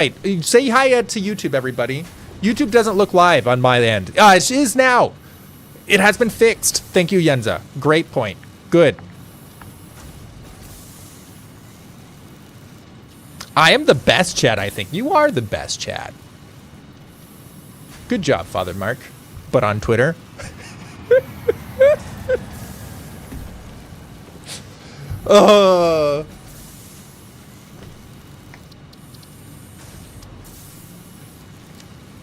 Hey, say hi to YouTube, everybody. YouTube doesn't look live on my end. It is now. It has been fixed. Thank you, Yenza. Great point. Good. I am the best, Chad, I think. You are the best, Chad. Good job, Father Mark. But on Twitter.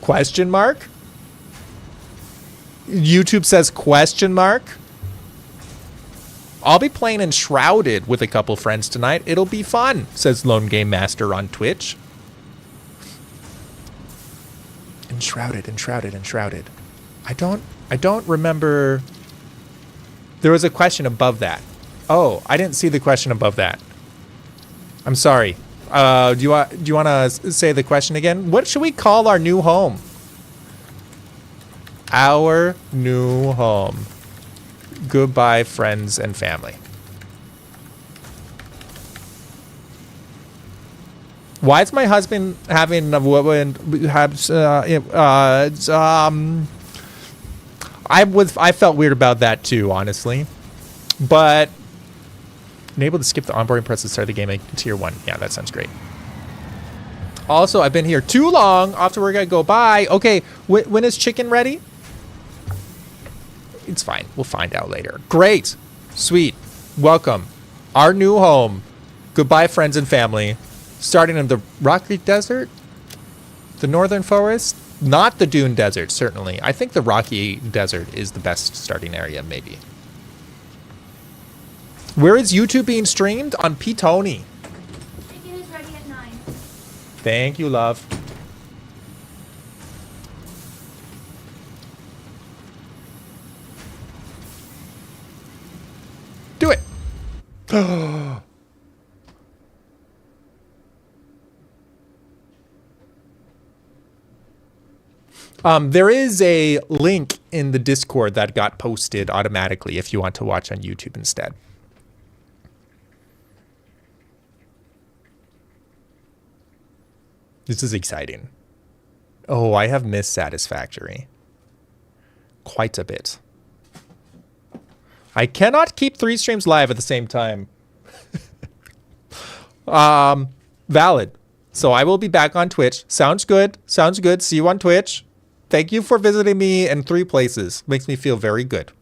Question mark? YouTube says question mark? I'll be playing Enshrouded with a couple friends tonight. It'll be fun, says Lone Game Master on Twitch. Enshrouded. I don't remember. There was a question above that. Oh, I didn't see the question above that. I'm sorry. Do you want to say the question again? What should we call our new home? Our new home. Goodbye, friends and family. Why is my husband having a woman? I felt weird about that too, honestly. But enable to skip the onboarding process to start the game at tier 1. Yeah, that sounds great. Also, I've been here too long. After we're gonna go by. Okay, when is chicken ready? It's fine. We'll find out later. Great. Sweet. Welcome. Our new home. Goodbye, friends and family. Starting in the Rocky Desert? The Northern Forest? Not the Dune Desert, certainly. I think the Rocky Desert is the best starting area, maybe. Where is YouTube being streamed? On Ptony. Chicken is ready at 9. Thank you, love. Do it. There is a link in the Discord that got posted automatically if you want to watch on YouTube instead. This is exciting. Oh, I have missed Satisfactory. Quite a bit. I cannot keep 3 streams live at the same time. Valid. So I will be back on Twitch. Sounds good. Sounds good. See you on Twitch. Thank you for visiting me in 3 places. Makes me feel very good.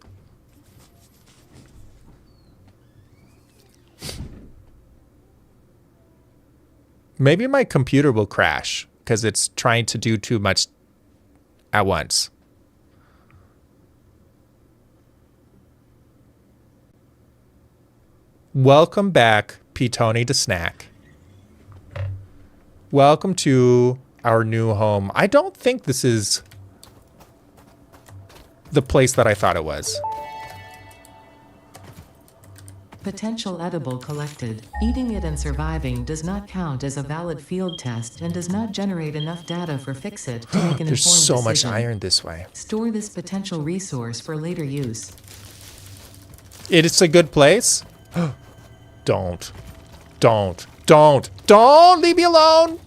Maybe my computer will crash because it's trying to do too much at once. Welcome back, Ptony to Snack. Welcome to our new home. I don't think this is the place that I thought it was. Potential edible collected. Eating it and surviving does not count as a valid field test and does not generate enough data for Fixit to make an informed decision. There's so much iron this way. Store this potential resource for later use. It's a good place. Don't leave me alone.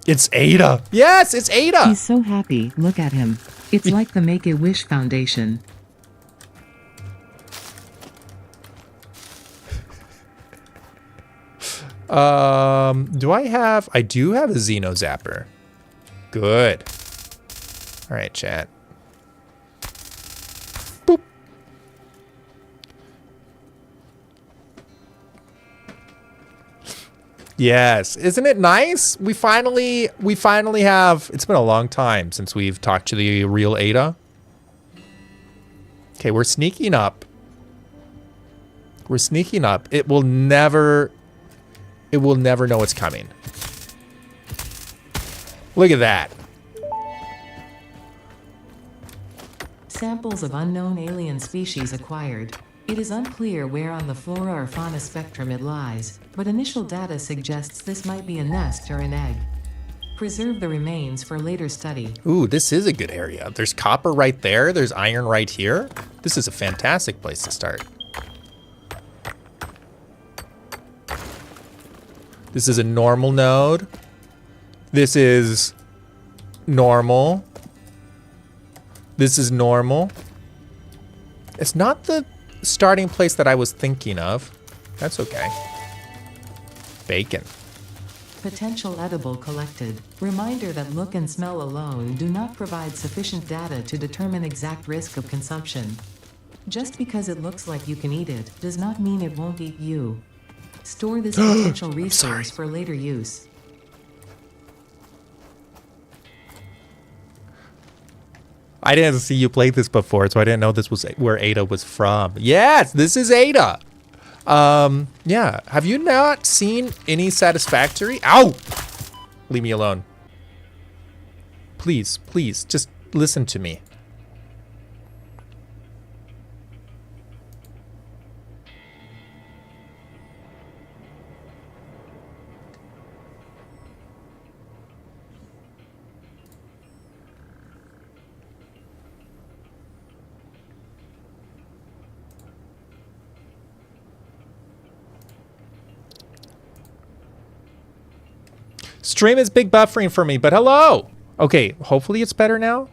It's Ada. Yes, it's Ada. He's so happy. Look at him. It's like the Make-A-Wish Foundation. I do have a Xeno Zapper. Good. All right, chat. Boop. Yes, isn't it nice? We finally have, it's been a long time since we've talked to the real Ada. Okay, we're sneaking up. We're sneaking up. It will never know it's coming. Look at that. Samples of unknown alien species acquired. It is unclear where on the flora or fauna spectrum it lies, but initial data suggests this might be a nest or an egg. Preserve the remains for later study. Ooh, this is a good area. There's copper right there. There's iron right here. This is a fantastic place to start. This is a normal node. This is normal. This is normal. It's not the starting place that I was thinking of. That's okay. Bacon. Potential edible collected. Reminder that look and smell alone do not provide sufficient data to determine exact risk of consumption. Just because it looks like you can eat it does not mean it won't eat you. Store this potential resource for later use. I didn't see you play this before, so I didn't know this was where Ada was from. Yes, this is Ada. Yeah. Have you not seen any Satisfactory? Ow! Leave me alone. Please, please, just listen to me. Stream is big buffering for me, but hello. Okay, hopefully it's better now.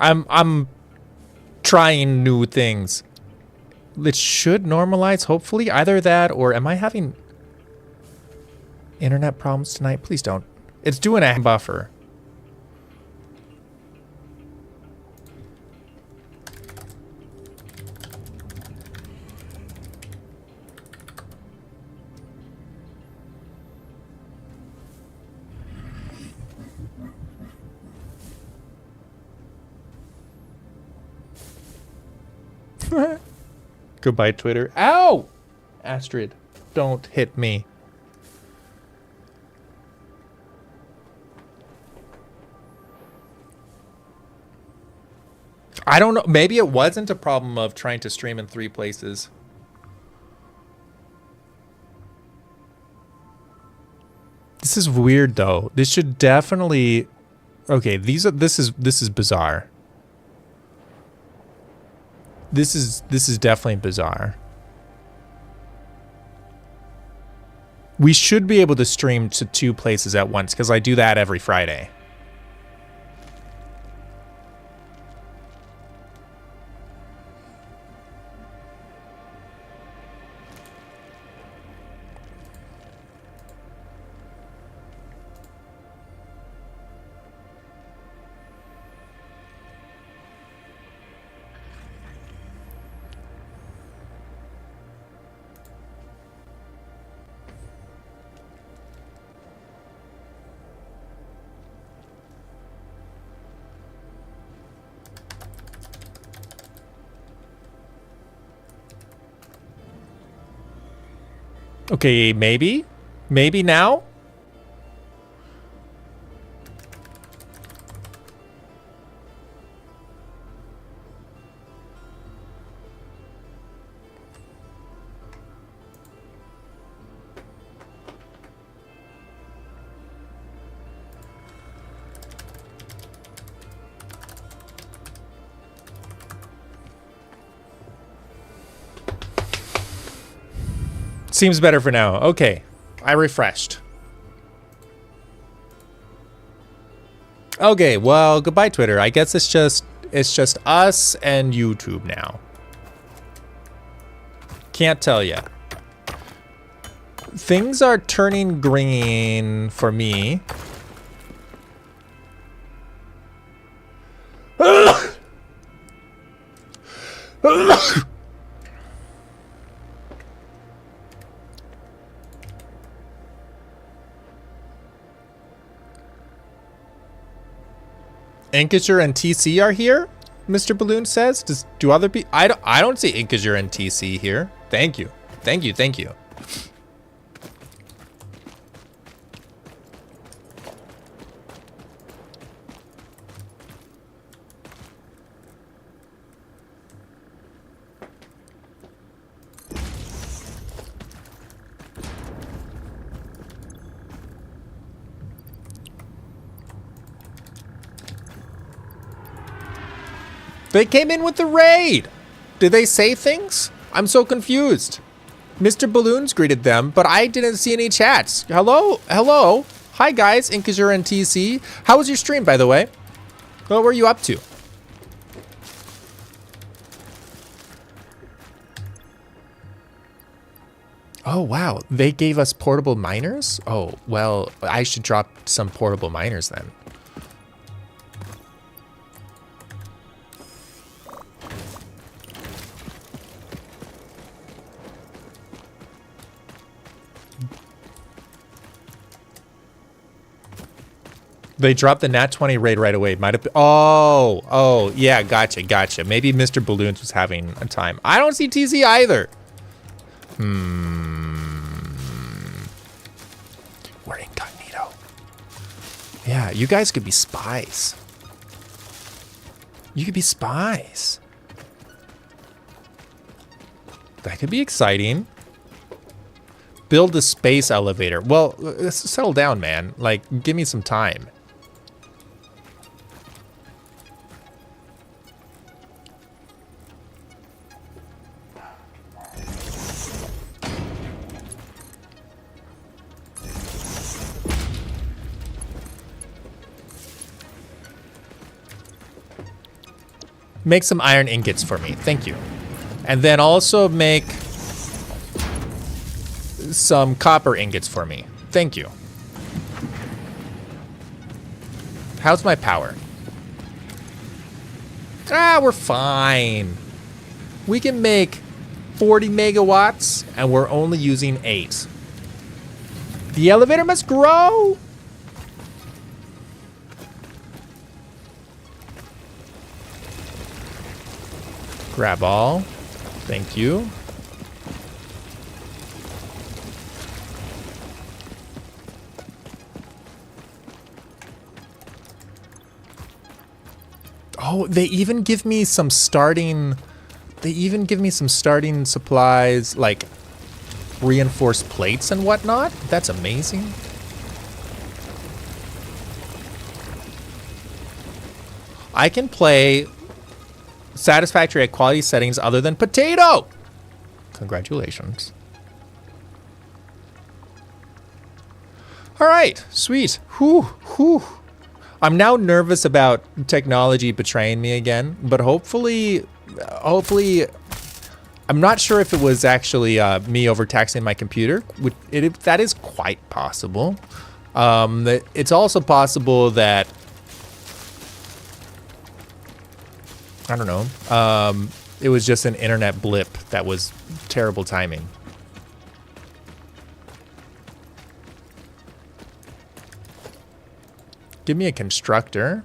I'm trying new things. It should normalize, hopefully. Either that or am I having internet problems tonight? Please don't. It's doing a buffer. Goodbye, Twitter. Ow! Astrid, don't hit me. I don't know. Maybe it wasn't a problem of trying to stream in 3 places. This is weird, though. This should definitely... Okay, this is bizarre. This is definitely bizarre. We should be able to stream to 2 places at once because I do that every Friday. Okay, maybe? Maybe now? Seems better for now. Okay, I refreshed. Okay, well, goodbye, Twitter. I guess it's just us and YouTube now. Can't tell ya. Things are turning green for me. Inkazure and TC are here? Mr. Balloon says. Do other people? I don't see Inkazure and TC here. Thank you. Thank you. Thank you. They came in with the raid. Did they say things? I'm so confused. Mr. Balloons greeted them, but I didn't see any chats. Hello? Hello? Hi, guys. Inkazure and TC. How was your stream, by the way? What were you up to? Oh, wow. They gave us portable miners? Oh, well, I should drop some portable miners then. They dropped the Nat 20 raid right away. Might have been, oh, yeah, gotcha. Maybe Mr. Balloons was having a time. I don't see TC either. We're incognito. Yeah, you guys could be spies. You could be spies. That could be exciting. Build a space elevator. Well, settle down, man. Like, give me some time. Make some iron ingots for me. Thank you. And then also make some copper ingots for me. Thank you. How's my power? Ah, we're fine. We can make 40 megawatts and we're only using 8. The elevator must grow. Grab all. Thank you. Oh, they even give me some starting supplies like reinforced plates and whatnot. That's amazing. I can play satisfactory at quality settings other than potato. Congratulations. All right, sweet. Whew. I'm now nervous about technology betraying me again, but hopefully, I'm not sure if it was actually me overtaxing my computer. That is quite possible. It's also possible that, I don't know, it was just an internet blip that was terrible timing. Give me a constructor.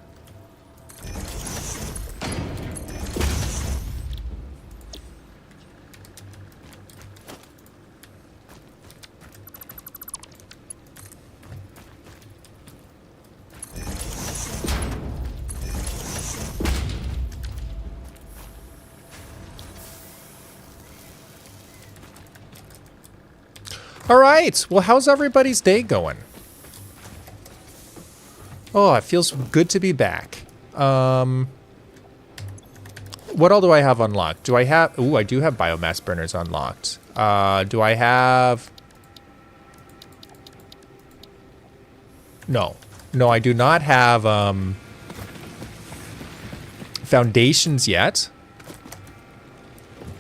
All right. Well, how's everybody's day going? Oh, it feels good to be back. What all do I have unlocked? Do I have... Ooh, I do have biomass burners unlocked. Do I have... No. No, I do not have foundations yet.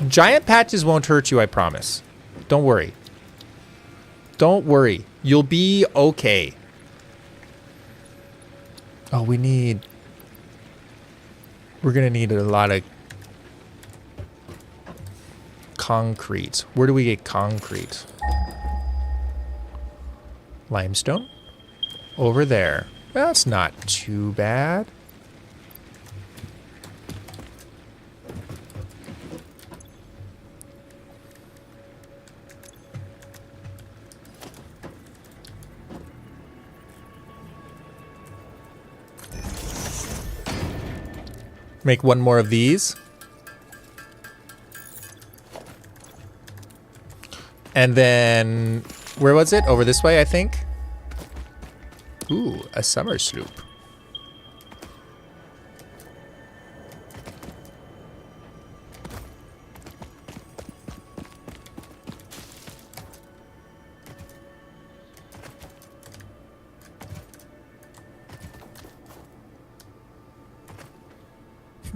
Giant patches won't hurt you, I promise. Don't worry. Don't worry. You'll be okay. Oh, we're gonna need a lot of concrete. Where do we get concrete? Limestone? Over there. That's not too bad. Make one more of these. And then, where was it? Over this way, I think. Ooh, a summer sloop.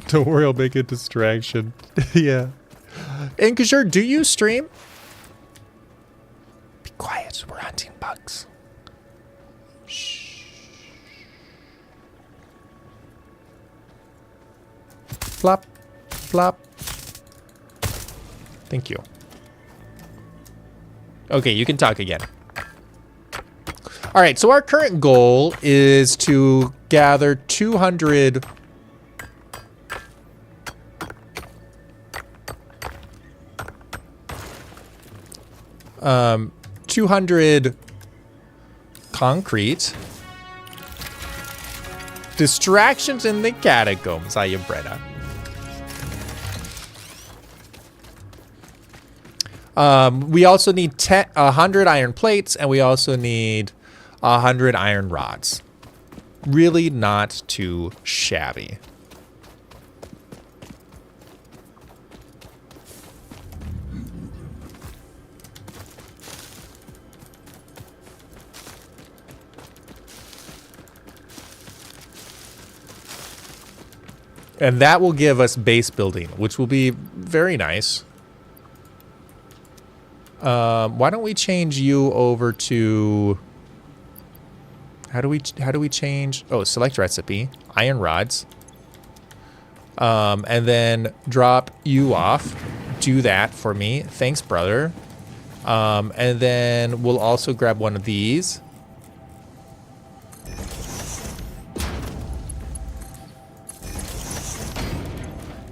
Don't worry, I'll make a distraction. Yeah. Inkajur, do you stream? Be quiet, we're hunting bugs. Shh. Flop, flop. Thank you. Okay, you can talk again. All right, so our current goal is to gather 200 200 concrete. Distractions in the catacombs, Ayabretta. We also need 100 iron plates, and we also need 100 iron rods. Really not too shabby. And that will give us base building, which will be very nice. Why don't we change you over to... How do we change? Oh, select recipe, iron rods. And then drop you off. Do that for me. Thanks, brother. And then we'll also grab one of these.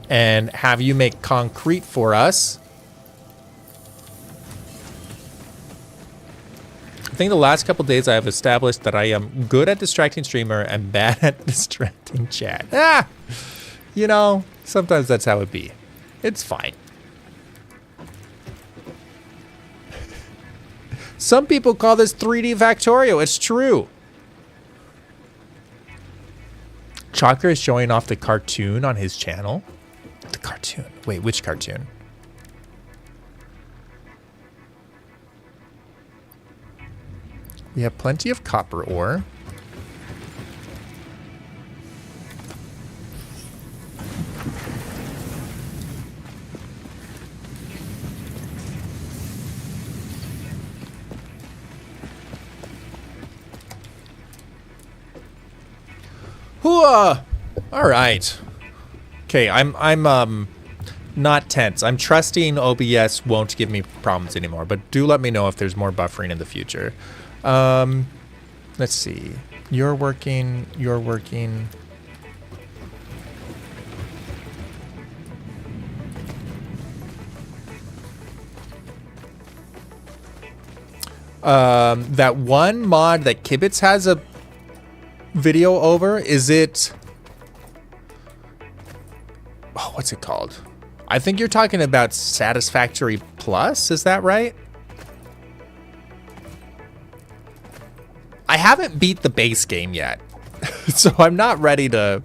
And have you make concrete for us. I think the last couple days I have established that I am good at distracting streamer and bad at distracting chat. Ah! You know, sometimes that's how it be. It's fine. Some people call this 3D Factorio. It's true. Chalker is showing off the cartoon on his channel. The cartoon. Wait, which cartoon? We have plenty of copper ore. Hooah! All right. Okay, I'm not tense. I'm trusting OBS won't give me problems anymore, but do let me know if there's more buffering in the future. Let's see. You're working. That one mod that Kibitz has a video over, is it... Oh, what's it called? I think you're talking about Satisfactory Plus, is that right? I haven't beat the base game yet, so I'm not ready to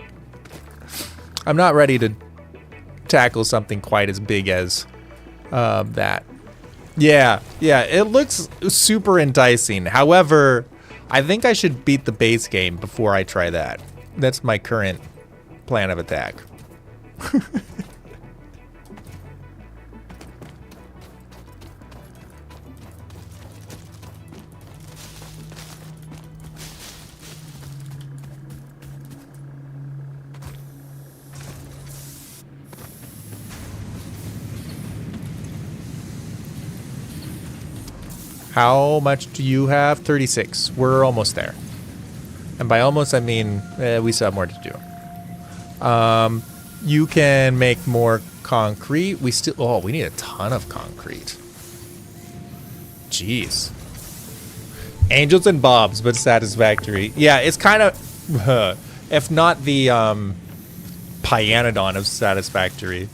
tackle something quite as big as that. Yeah, it looks super enticing. However, I think I should beat the base game before I try that. That's my current plan of attack. How much do you have? 36. We're almost there. And by almost, I mean we still have more to do. You can make more concrete. We need a ton of concrete. Jeez. Angels and Bobs, but satisfactory. Yeah, it's kind of, if not the Pyanodon of satisfactory.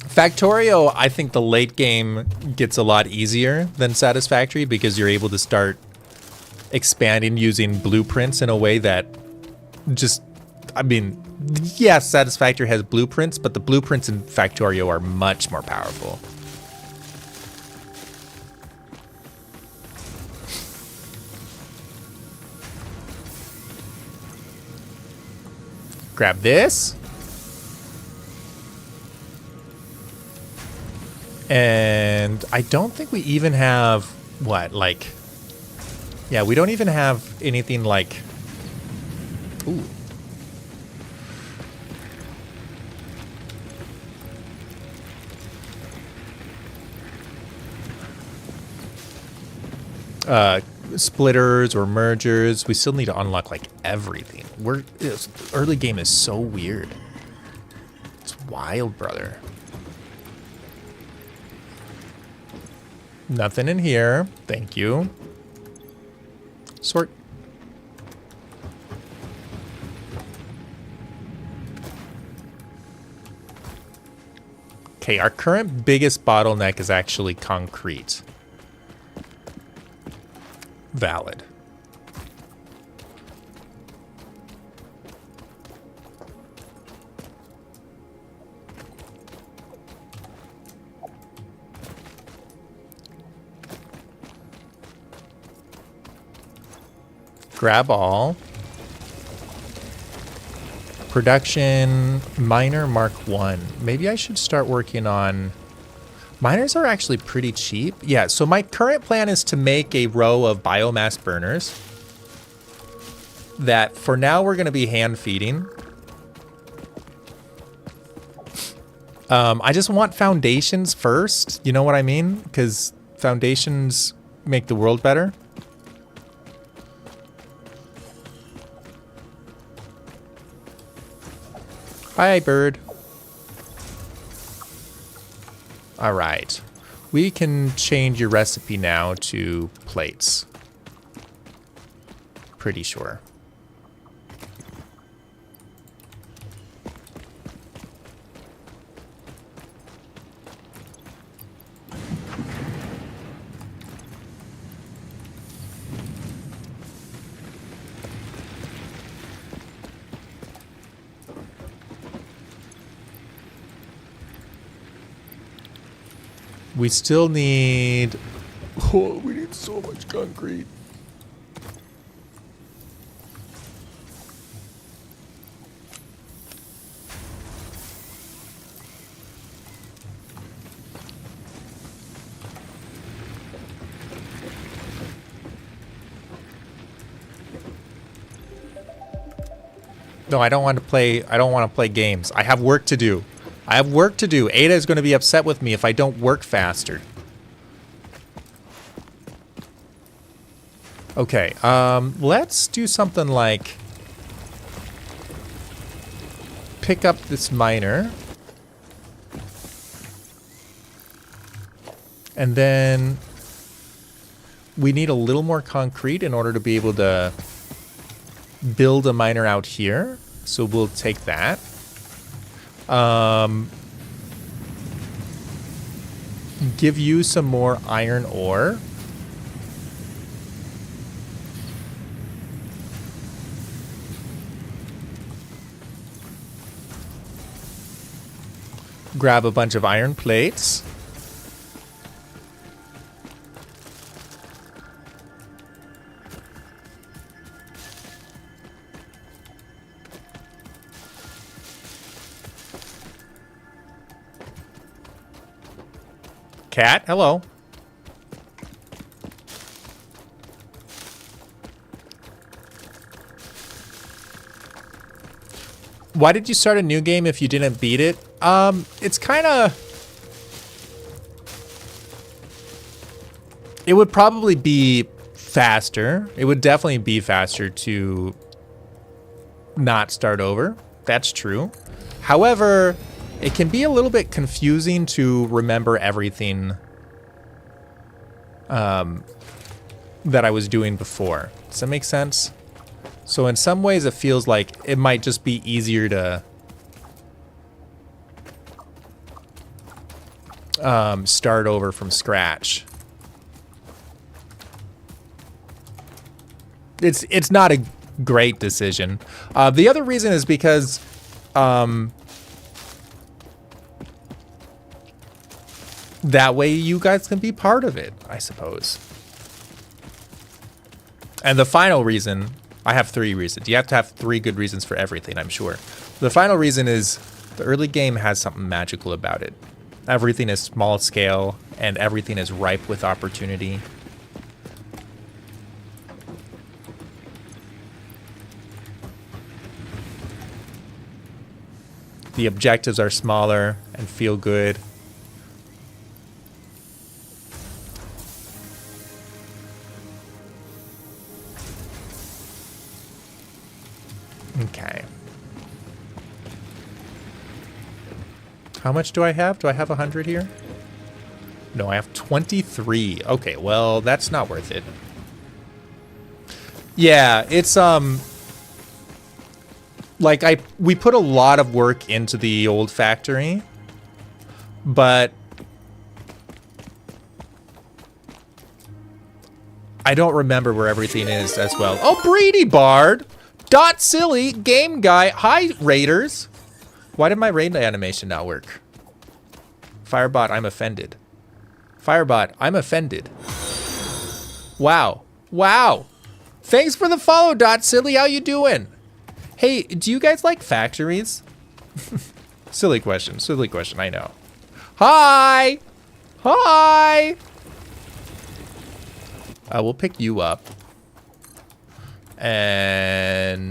Factorio, I think the late game gets a lot easier than Satisfactory because you're able to start expanding using blueprints in a way that just, I mean, yes, Satisfactory has blueprints, but the blueprints in Factorio are much more powerful. Grab this. And I don't think we even have, what, like... Yeah, we don't even have anything like... Ooh. Splitters or mergers. We still need to unlock like everything. Early game is so weird. It's wild, brother. Nothing in here. Thank you. Sort. Okay, our current biggest bottleneck is actually concrete. Valid. Grab all. Production miner Mark 1. Maybe I should start working on... Miners are actually pretty cheap. Yeah, so my current plan is to make a row of biomass burners that for now we're going to be hand feeding. I just want foundations first. You know what I mean? Because foundations make the world better. Hi, bird. All right. We can change your recipe now to plates. Pretty sure. We still need... Oh, we need so much concrete. No, I don't want to play. I don't want to play games. I have work to do. I have work to do. Ada is going to be upset with me if I don't work faster. Okay, let's do something like pick up this miner. And then we need a little more concrete in order to be able to build a miner out here. So we'll take that. Give you some more iron ore. Grab a bunch of iron plates. Cat, hello. Why did you start a new game if you didn't beat it? It's kind of... It would probably be faster. It would definitely be faster to not start over. That's true. However... It can be a little bit confusing to remember everything that I was doing before. Does that make sense? So in some ways it feels like it might just be easier to start over from scratch. It's not a great decision. The other reason is because that way you guys can be part of it, I suppose. And the final reason I have 3 reasons. You have to have 3 good reasons for everything, I'm sure. The final reason is the early game has something magical about it. Everything is small scale, and everything is ripe with opportunity. The objectives are smaller and feel good. Okay. How much do I have? Do I have 100 here? No, I have 23. Okay, well, that's not worth it. Yeah, it's like we put a lot of work into the old factory, but I don't remember where everything is as well. Oh, Brady Bard! Dot Silly, Game Guy. Hi, Raiders. Why did my raid animation not work? Firebot, I'm offended. Firebot, I'm offended. Wow. Wow. Thanks for the follow, Dot Silly. How you doing? Hey, do you guys like factories? Silly question, I know. Hi! Hi! We'll pick you up. And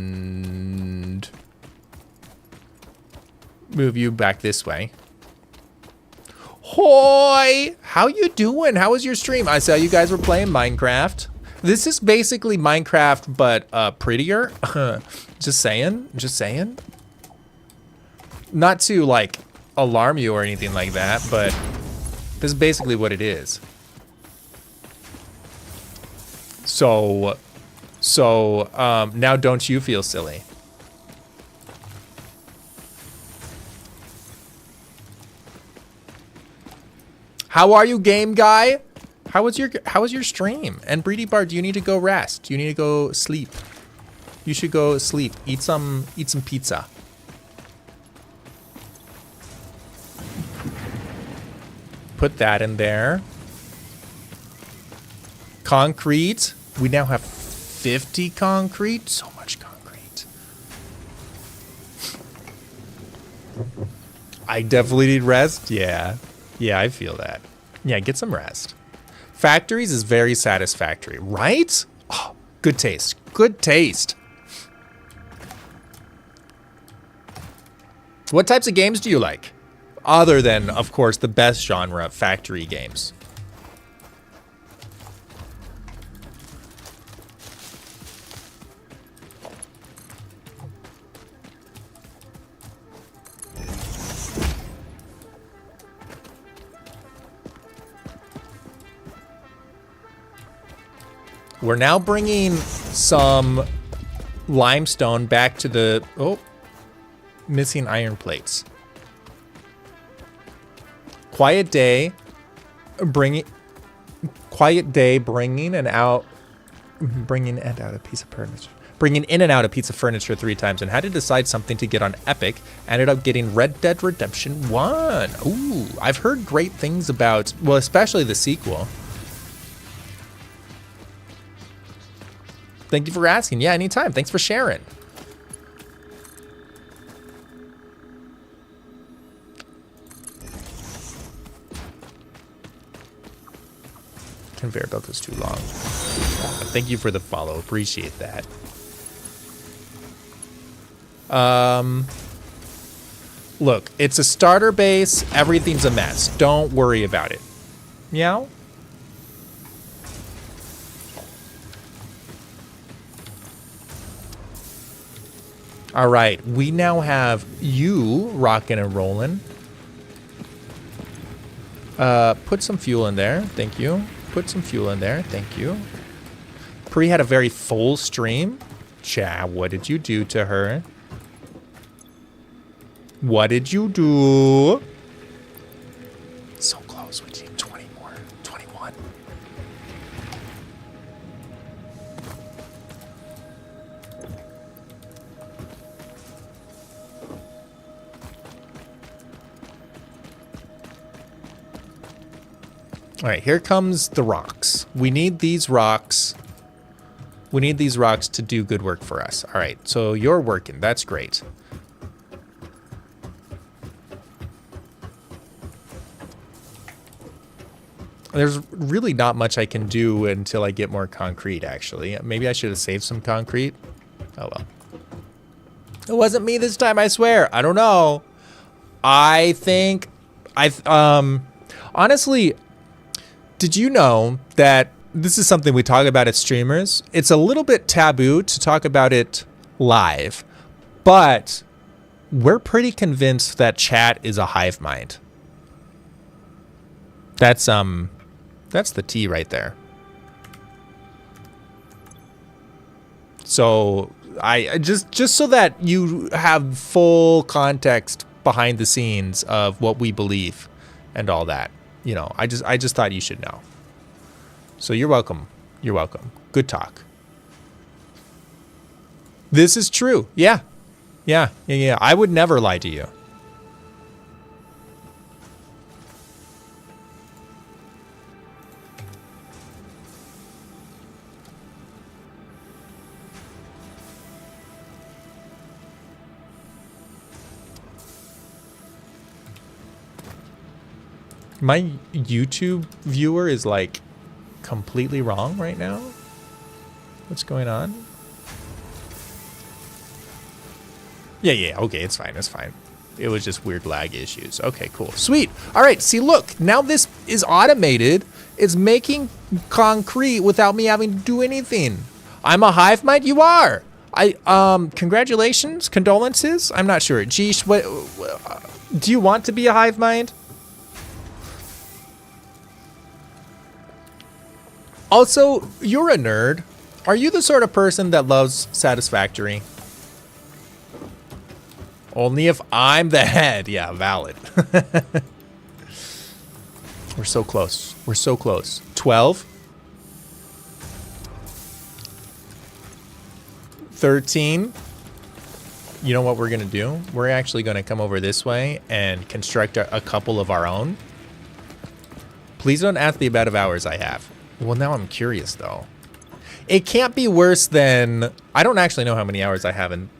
move you back this way. Hoi! How you doing? How was your stream? I saw you guys were playing Minecraft. This is basically Minecraft, but prettier. Just saying. Just saying. Not to, like, alarm you or anything like that, but this is basically what it is. So now don't you feel silly? How are you, Game Guy? How was your stream? And Breedy Bar, do you need to go rest? Do you need to go sleep? You should go sleep. Eat some pizza. Put that in there. Concrete. We now have 50 concrete. So much concrete. I definitely need rest. Yeah. Yeah, I feel that. Yeah, get some rest. Factories is very satisfactory, right? Oh, good taste. Good taste. What types of games do you like? Other than, of course, the best genre, factory games. We're now bringing some limestone back to the... Oh, missing iron plates. Quiet day, bringing in and out a piece of furniture. Bringing in and out a piece of furniture 3 times and had to decide something to get on Epic. Ended up getting Red Dead Redemption 1. Ooh, I've heard great things about, well, especially the sequel. Thank you for asking. Yeah, anytime. Thanks for sharing. Conveyor belt is too long. Thank you for the follow. Appreciate that. Look, it's a starter base. Everything's a mess. Don't worry about it. Meow? All right, we now have you rocking and rolling. Put some fuel in there. Thank you. Put some fuel in there. Thank you. Pri had a very full stream. Cha, what did you do to her? What did you do? So close. We need 20 more. 21. All right, here comes the rocks. We need these rocks We need these rocks to do good work for us. All right, so you're working. That's great. There's really not much I can do until I get more concrete, actually. Maybe I should have saved some concrete. Oh, well. It wasn't me this time, I swear. I don't know. I think... honestly, did you know that this is something we talk about as streamers? It's a little bit taboo to talk about it live, but we're pretty convinced that chat is a hive mind. That's the T right there. So I just so that you have full context behind the scenes of what we believe and all that. You know, I just thought you should know. So you're welcome. You're welcome. Good talk. This is true. Yeah. I would never lie to you. My YouTube viewer is like completely wrong right now. What's going on? Yeah, okay, it's fine. It was just weird lag issues. Okay, cool. Sweet. All right, see, look, now this is automated. It's making concrete without me having to do anything. I'm a hive mind? You are. Congratulations, condolences? I'm not sure. Geesh, what, do you want to be a hive mind? Also, you're a nerd. Are you the sort of person that loves Satisfactory? Only if I'm the head. Yeah, valid. We're so close. We're so close. 12. 13. You know what we're going to do? We're actually going to come over this way and construct a couple of our own. Please don't ask the amount of hours I have. Well, now I'm curious, though. It can't be worse than... I don't actually know how many hours I have in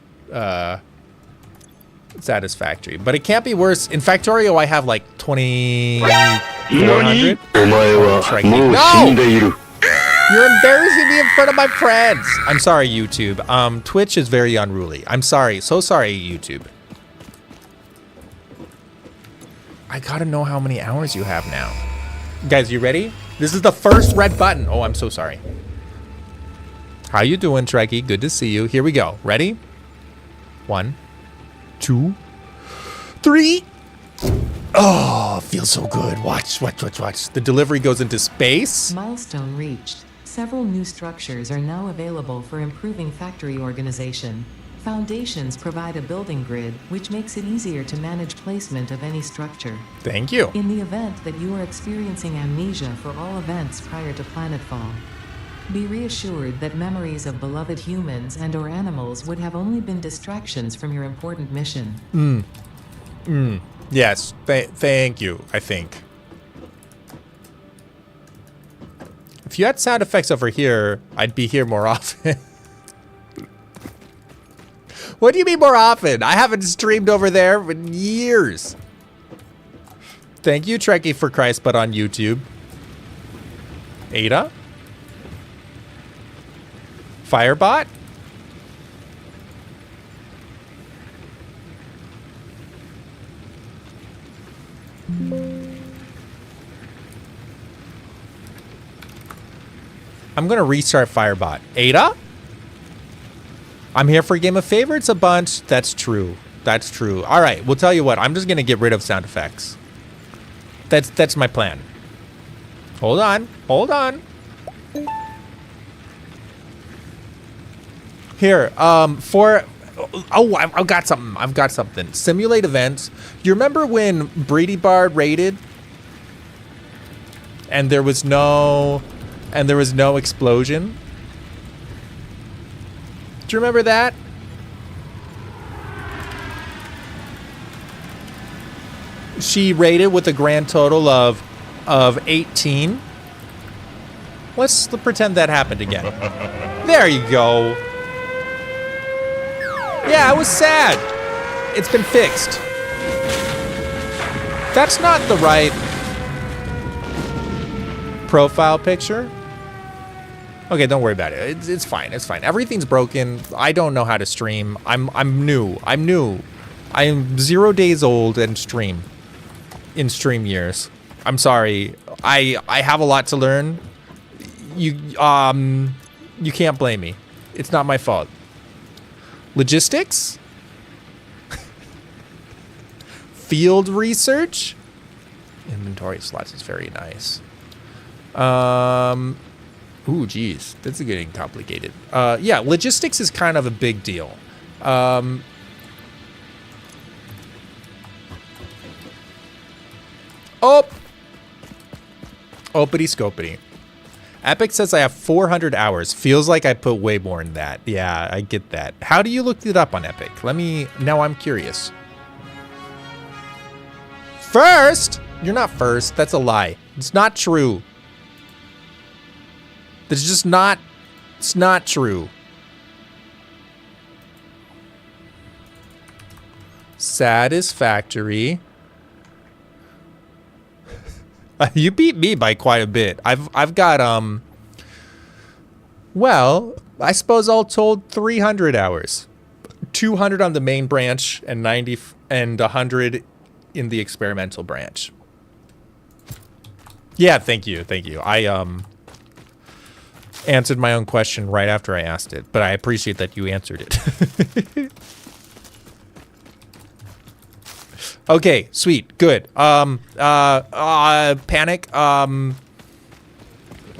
Satisfactory, but it can't be worse. In Factorio, I have like 2,400. No! You're embarrassing me in front of my friends. I'm sorry, YouTube. Twitch is very unruly. I'm sorry. So sorry, YouTube. I gotta know how many hours you have now. Guys, you ready? This is the first red button. Oh, I'm so sorry. How you doing, Trekkie? Good to see you. Here we go. Ready? 1, 2, 3. Oh, feels so good. Watch. The delivery goes into space. Milestone reached. Several new structures are now available for improving factory organization. Foundations provide a building grid, which makes it easier to manage placement of any structure. Thank you. In the event that you are experiencing amnesia for all events prior to planetfall, be reassured that memories of beloved humans and/or animals would have only been distractions from your important mission. Yes, thank you, I think. If you had sound effects over here, I'd be here more often. What do you mean more often? I haven't streamed over there in years. Thank you, Trekkie for Christ, but on YouTube. Ada? Firebot? I'm gonna restart Firebot. Ada? I'm here for a game of favorites a bunch. That's true. That's true. All right, we'll tell you what. I'm just gonna get rid of sound effects. That's my plan. Hold on. Here, for... Oh, I've got something. Simulate events. You remember when Breedy Bard raided? And there was no explosion? Do you remember that? She raided with a grand total of 18. Let's pretend that happened again. There you go. Yeah, it was sad. It's been fixed. That's not the right profile picture. Okay, don't worry about it. It's fine. It's fine. Everything's broken. I don't know how to stream. I'm new. I am 0 days old in stream years. I'm sorry. I have a lot to learn. You can't blame me. It's not my fault. Logistics? Field research? Inventory slots is very nice. Ooh, geez. This is getting complicated. Yeah, logistics is kind of a big deal. Oh! Opity scopity. Epic says I have 400 hours. Feels like I put way more than that. Yeah, I get that. How do you look it up on Epic? Now I'm curious. First? You're not first. That's a lie. It's not true. That's just not, it's not true. Satisfactory. You beat me by quite a bit. I've got well, I suppose all told 300 hours. 200 on the main branch and 100 in the experimental branch. Yeah, thank you. I answered my own question right after I asked it, but I appreciate that you answered it. Okay, sweet, good. Panic.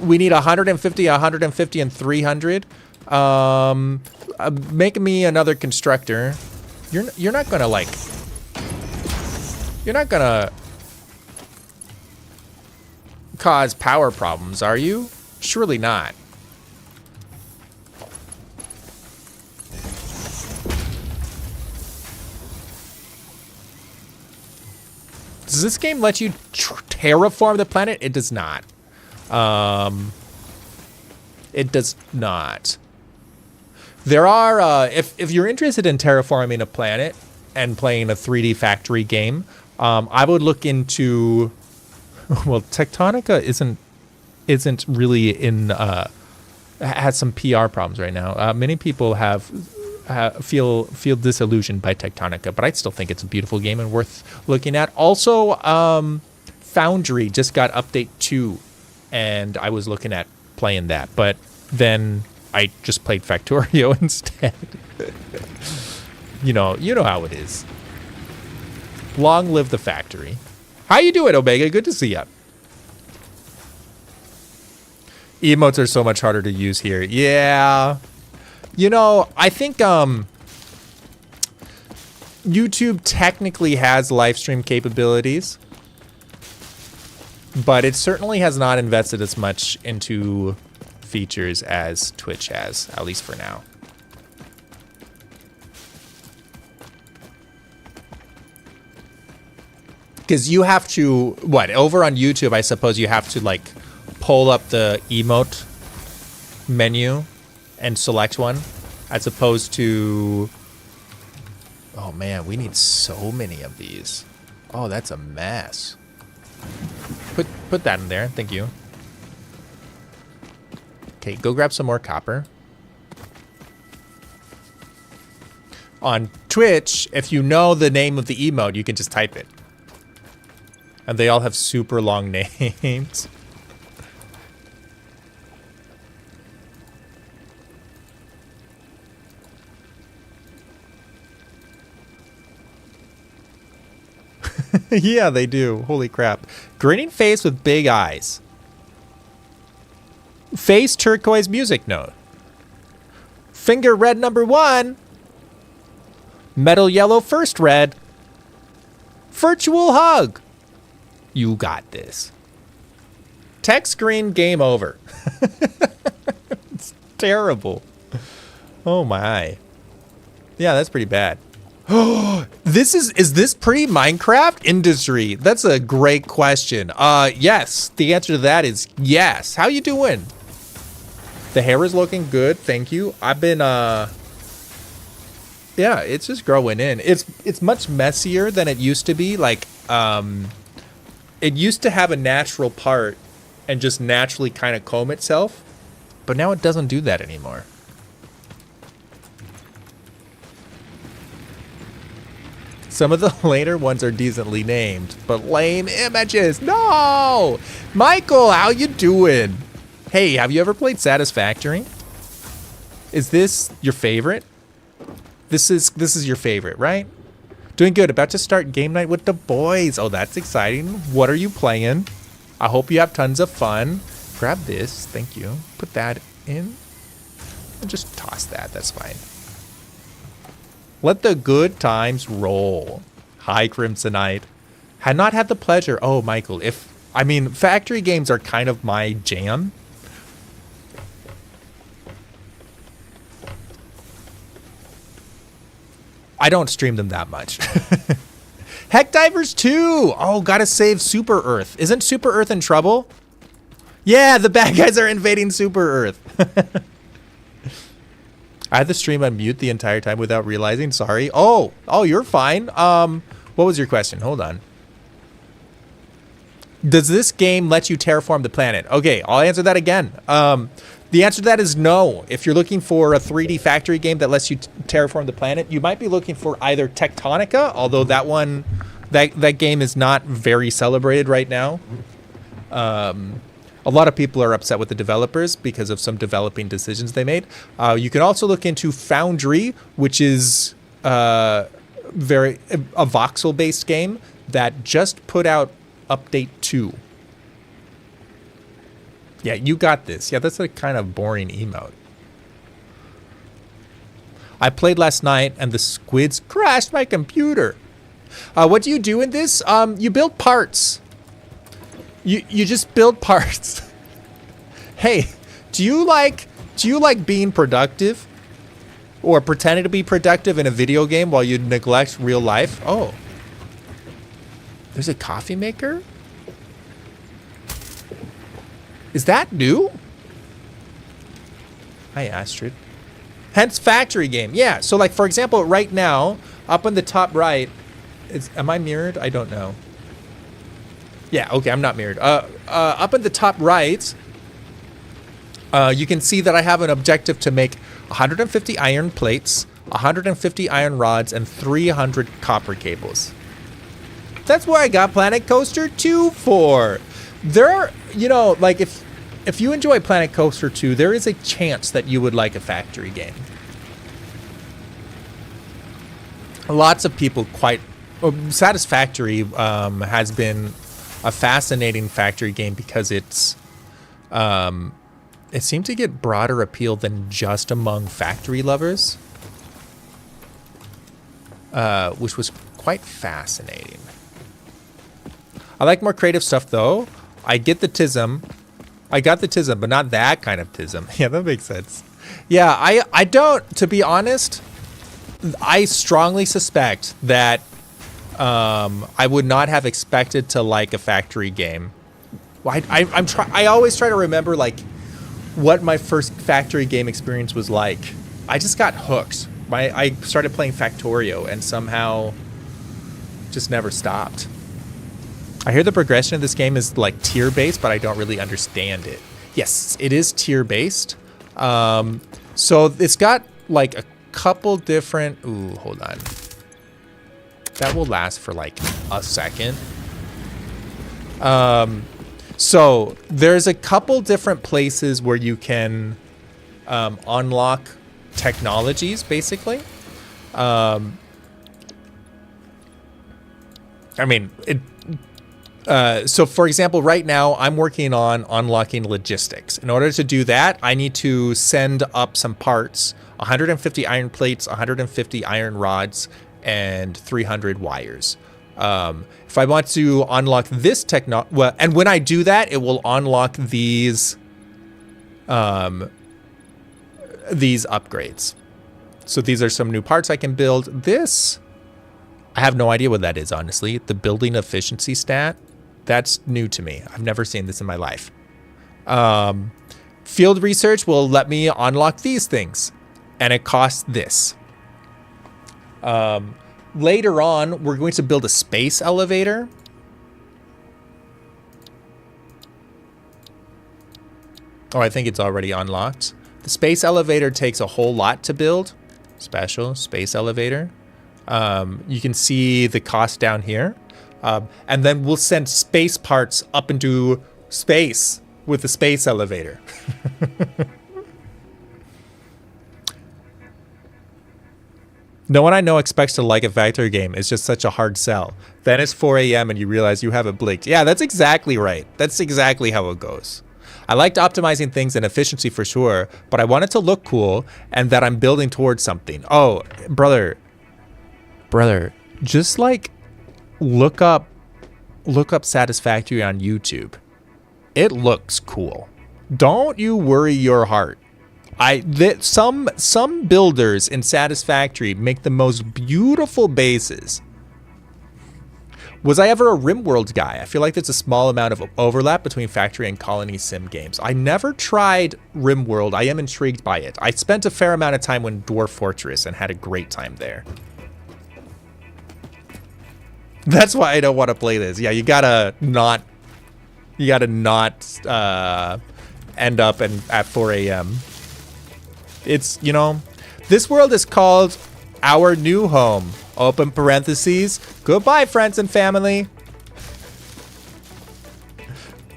We need 150, 150, and 300. Make me another constructor. You're not gonna like. You're not gonna cause power problems, are you? Surely not. Does this game let you terraform the planet? It does not. It does not. There are, if you're interested in terraforming a planet and playing a 3D factory game, I would look into, well, Tectonica isn't really in, has some PR problems right now. Many people feel disillusioned by Tectonica, but I still think it's a beautiful game and worth looking at. Also, Foundry just got update 2, and I was looking at playing that, but then I just played Factorio instead. You know how it is. Long live the factory. How you doing, Omega? Good to see you. Emotes are so much harder to use here. Yeah. You know, I think YouTube technically has live stream capabilities, but it certainly has not invested as much into features as Twitch has, at least for now. Because you have to, over on YouTube, I suppose you have to like pull up the emote menu and select one, as opposed to, oh man, we need so many of these. Oh, that's a mess. Put that in there, thank you. Okay, go grab some more copper. On Twitch, if you know the name of the emote, you can just type it. And they all have super long names. Yeah, they do. Holy crap. Grinning face with big eyes. Face turquoise music note. Finger red number 1. Metal yellow first red. Virtual hug. You got this. Text green game over. It's terrible. Oh my. Yeah, that's pretty bad. Oh, is this pre-Minecraft industry? That's a great question. Yes, the answer to that is yes. How you doing? The hair is looking good. Thank you. I've been, yeah, it's just growing in. It's much messier than it used to be. Like, it used to have a natural part and just naturally kind of comb itself, but now it doesn't do that anymore. Some of the later ones are decently named, but lame images. No! Michael, how you doing? Hey, have you ever played Satisfactory? Is this your favorite? This is your favorite, right? Doing good. About to start game night with the boys. Oh, that's exciting. What are you playing? I hope you have tons of fun. Grab this. Thank you. Put that in. And just toss that. That's fine. Let the good times roll. Hi, Crimsonite. Had not had the pleasure. Oh, Michael, I mean, factory games are kind of my jam. I don't stream them that much. Heck Divers 2. Oh, gotta save Super Earth. Isn't Super Earth in trouble? Yeah, the bad guys are invading Super Earth. I had the stream on mute the entire time without realizing. Sorry. Oh, you're fine. What was your question? Hold on. Does this game let you terraform the planet? Okay, I'll answer that again. The answer to that is no. If you're looking for a 3D factory game that lets you terraform the planet, you might be looking for either Tectonica, although that game is not very celebrated right now. A lot of people are upset with the developers because of some developing decisions they made. You can also look into Foundry, which is a voxel-based game that just put out Update 2. Yeah, you got this. Yeah, that's a kind of boring emote. I played last night and the squids crashed my computer. What do you do in this? You build parts. You just build parts. Hey, do you like being productive or pretending to be productive in a video game while you neglect real life? Oh. There's a coffee maker? Is that new? Hi, Astrid. Hence factory game. Yeah, so like for example, right now, up in the top right, am I mirrored? I don't know. Yeah, okay, I'm not mirrored. Up in the top right, you can see that I have an objective to make 150 iron plates, 150 iron rods, and 300 copper cables. That's what I got Planet Coaster 2 for. There are, you know, like if you enjoy Planet Coaster 2, there is a chance that you would like a factory game. Lots of people Satisfactory has been a fascinating factory game because it seemed to get broader appeal than just among factory lovers, which was quite fascinating. I like more creative stuff though. I get the tism. I got the tism, but not that kind of tism. Yeah, that makes sense. Yeah, I don't, to be honest, I strongly suspect that I would not have expected to like a factory game. I always try to remember like what my first factory game experience was like. I just got hooked. I started playing Factorio and somehow just never stopped. I hear the progression of this game is like tier-based, but I don't really understand it. Yes, it is tier-based. So it's got like a couple different... Ooh, hold on. That will last for like a second. So there's a couple different places where you can unlock technologies, basically. I mean, so for example, right now I'm working on unlocking logistics. In order to do that, I need to send up some parts, 150 iron plates, 150 iron rods, and 300 wires. If I want to unlock this and when I do that, it will unlock these upgrades. So these are some new parts I can build. This, I have no idea what that is, honestly. The building efficiency stat, that's new to me. I've never seen this in my life. Field research will let me unlock these things, and it costs this. Later on, we're going to build a space elevator. Oh, I think it's already unlocked. The space elevator takes a whole lot to build. Special space elevator. You can see the cost down here. And then we'll send space parts up into space with the space elevator. No one I know expects to like a factory game. It's just such a hard sell. Then it's 4 a.m. and you realize you haven't blinked. Yeah, that's exactly right. That's exactly how it goes. I liked optimizing things and efficiency for sure, but I want it to look cool and that I'm building towards something. Oh, brother, just like look up Satisfactory on YouTube. It looks cool. Don't you worry your heart. Some builders in Satisfactory make the most beautiful bases. Was I ever a RimWorld guy? I feel like there's a small amount of overlap between factory and colony sim games. I never tried RimWorld. I am intrigued by it. I spent a fair amount of time in Dwarf Fortress and had a great time there. That's why I don't want to play this. Yeah, you gotta not end up at 4 a.m. It's, you know, this world is called our new home. Open parentheses. Goodbye, friends and family.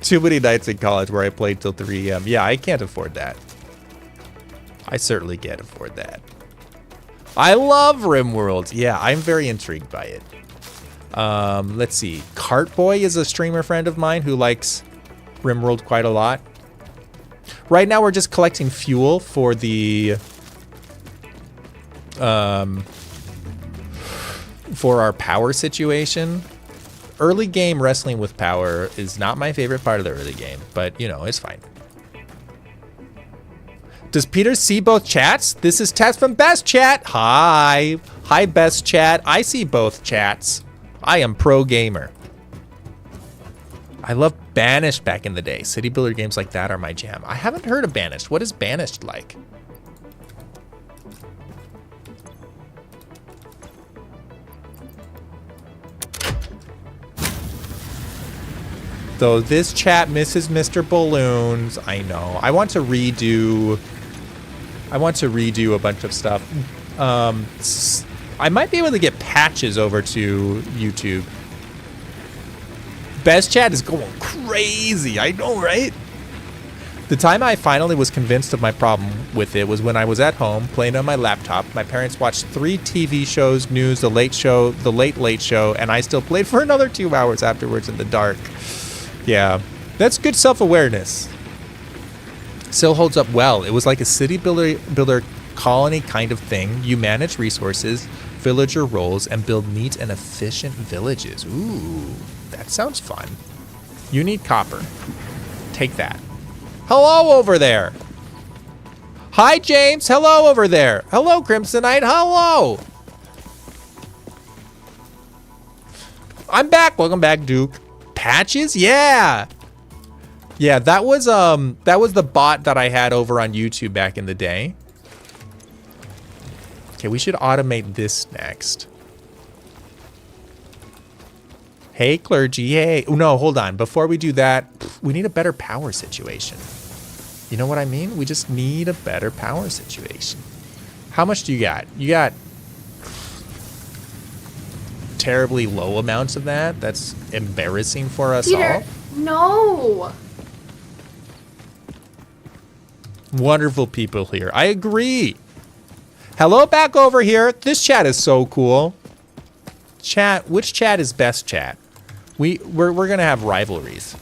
Too many nights in college where I played till 3 a.m. Yeah, I can't afford that. I certainly can't afford that. I love RimWorld. Yeah, I'm very intrigued by it. Let's see. Cartboy is a streamer friend of mine who likes RimWorld quite a lot. Right now we're just collecting fuel for the for our power situation. Early game wrestling with power is not my favorite part of the early game, but you know, it's fine. Does Peter see both chats? This is Tess from Best Chat. Hi. Hi, Best Chat. I see both chats. I am pro gamer. I love Banished back in the day. City builder games like that are my jam. I haven't heard of Banished. What is Banished like? Though this chat misses Mr. Balloons. I know. I want to redo a bunch of stuff. I might be able to get patches over to YouTube. Best Chat is going crazy. I know, right? The time I finally was convinced of my problem with it was when I was at home playing on my laptop. My parents watched 3 TV shows, news, The Late Show, The Late Late Show, and I still played for another 2 hours afterwards in the dark. Yeah, that's good self-awareness. Still holds up well. It was like a city builder colony kind of thing. You manage resources, villager roles, and build neat and efficient villages. Ooh, that sounds fun. You need copper. Take that. Hello over there. Hi, James. Hello over there. Hello, Crimsonite. Hello. I'm back. Welcome back, Duke. Patches? Yeah. Yeah, that was the bot that I had over on YouTube back in the day. Okay, we should automate this next. Hey, clergy. Hey. Oh, no, hold on. Before we do that, we need a better power situation. You know what I mean? We just need a better power situation. How much do you got? You got terribly low amounts of that. That's embarrassing for us all. No. Wonderful people here. I agree. Hello back over here. This chat is so cool. Chat, which chat is Best Chat? We're gonna have rivalries.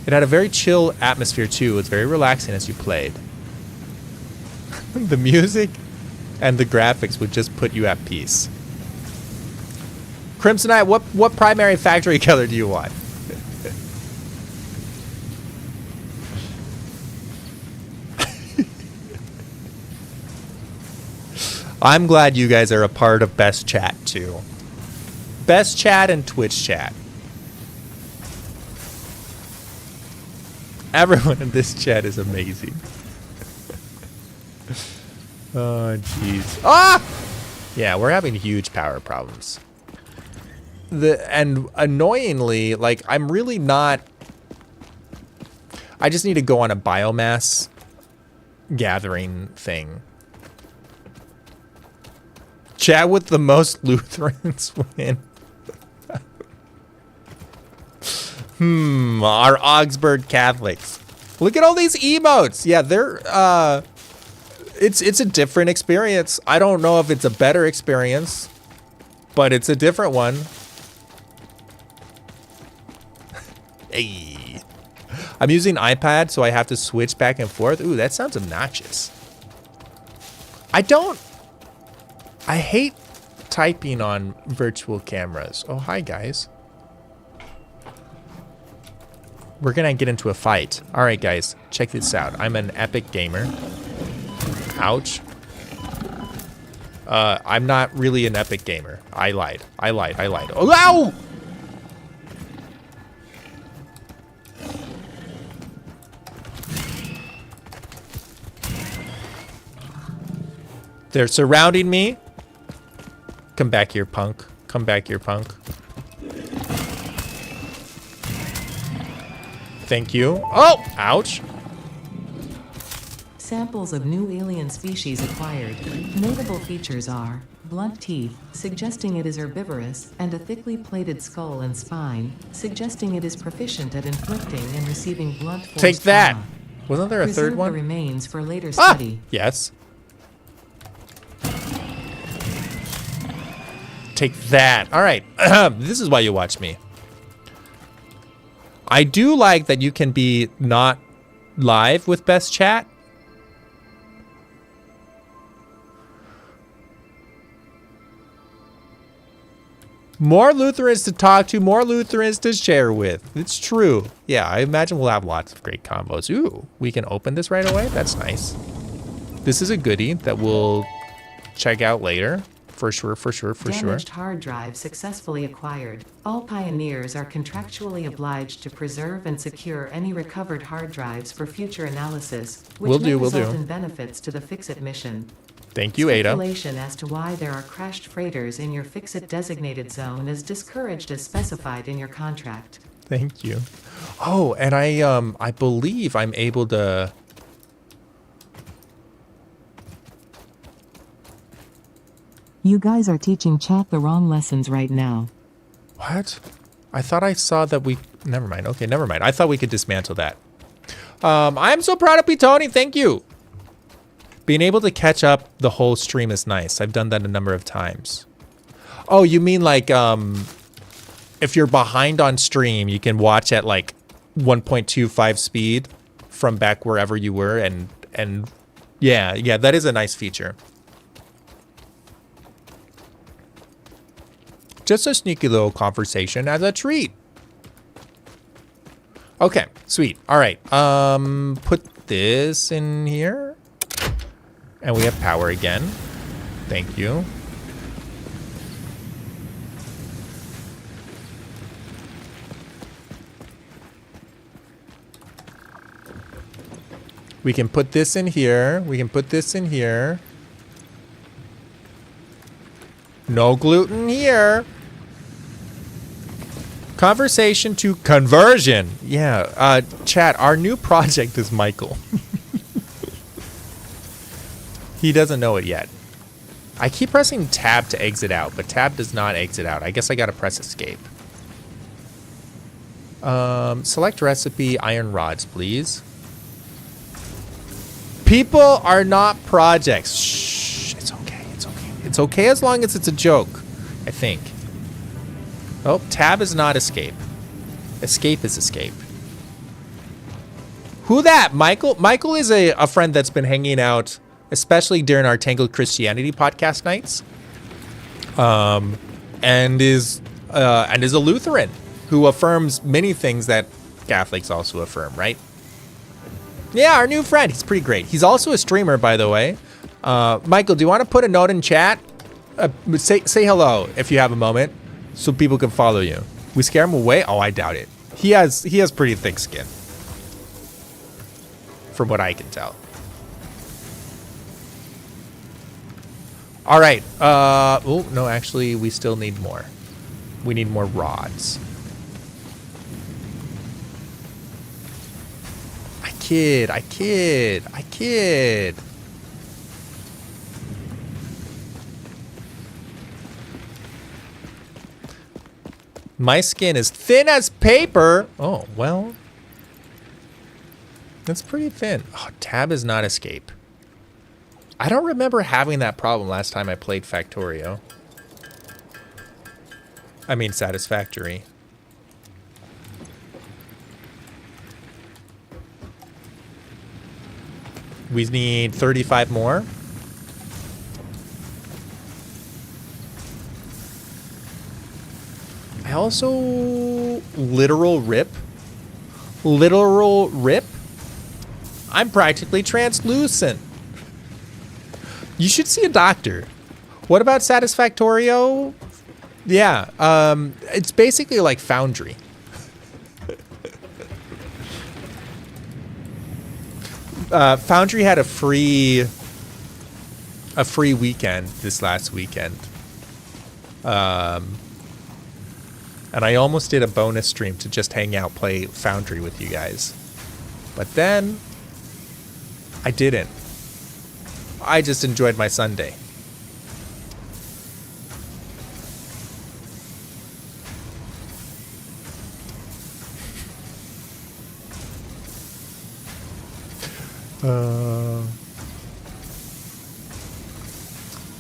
It had a very chill atmosphere too. It's very relaxing as you played. The music and the graphics would just put you at peace. Crimsonite, what primary factory color do you want? I'm glad you guys are a part of Best Chat too. Best Chat and Twitch Chat. Everyone in this chat is amazing. Oh, jeez. Ah! Yeah, we're having huge power problems. And annoyingly, like, I'm really not... I just need to go on a biomass gathering thing. Chat with the most Lutherans win. Our Augsburg Catholics. Look at all these emotes. Yeah, they're it's a different experience. I don't know if it's a better experience, but it's a different one. Hey. I'm using iPad, so I have to switch back and forth. Ooh, that sounds obnoxious. I hate typing on virtual cameras. Oh, hi, guys. We're gonna get into a fight. All right, guys, check this out. I'm an epic gamer. Ouch. I'm not really an epic gamer. I lied. Oh, ow! They're surrounding me. Come back here, punk. Come back here, punk. Thank you. Oh, ouch. Samples of new alien species acquired. Notable features are blunt teeth, suggesting it is herbivorous, and a thickly plated skull and spine, suggesting it is proficient at inflicting and receiving blunt force Take that. trauma. Wasn't there a Preserve third one? the remains for later study. Yes. Take that. All right. This is why you watch me. I do like that you can be not live with best chat. More Lutherans to talk to, more Lutherans to share with. It's true. Yeah, I imagine we'll have lots of great combos. Ooh, we can open this right away. That's nice. This is a goodie that we'll check out later. For sure. Damaged hard drive successfully acquired. All pioneers are contractually obliged to preserve and secure any recovered hard drives for future analysis, which may result in benefits to the Fix-It mission. Thank you, Ada. Speculation as to why there are crashed freighters in your Fix-It designated zone is discouraged as specified in your contract. Thank you. Oh, and I believe I'm able to... You guys are teaching chat the wrong lessons right now. What? I thought I saw that we... Never mind. Okay, never mind. I thought we could dismantle that. I'm so proud of Ptony. Thank you. Being able to catch up the whole stream is nice. I've done that a number of times. Oh, you mean like if you're behind on stream, you can watch at like 1.25 speed from back wherever you were, and yeah, that is a nice feature. Just a sneaky little conversation as a treat. Okay, sweet. All right. Put this in here. And we have power again. Thank you. We can put this in here. We can put this in here. No gluten here. Conversation to conversion. Yeah, chat, our new project is Michael. He doesn't know it yet. I keep pressing tab to exit out, but tab does not exit out. I guess I gotta press escape. Select recipe, iron rods, please. People are not projects. Shh, it's okay, it's okay. It's okay as long as it's a joke, I think. Oh, tab is not escape. Escape is escape. Who that? Michael? Michael is a friend that's been hanging out, especially during our Tangled Christianity podcast nights. And is a Lutheran who affirms many things that Catholics also affirm, right? Yeah, our new friend. He's pretty great. He's also a streamer, by the way. Michael, do you want to put a note in chat? Say hello if you have a moment, so people can follow you. We scare him away? Oh, I doubt it. He has pretty thick skin. from what I can tell. All right. Oh, no, actually, we still need more. We need more rods. I kid. My skin is thin as paper. Oh, well. That's pretty thin. Oh, tab is not escape. I don't remember having that problem last time I played Factorio. I mean, Satisfactory. We need 35 more. I also... Literal rip. I'm practically translucent. You should see a doctor. What about Satisfactorio? Yeah, it's basically like Foundry. Foundry had a free weekend this last weekend. And I almost did a bonus stream to just hang out, play Foundry with you guys. But then I didn't. I just enjoyed my Sunday.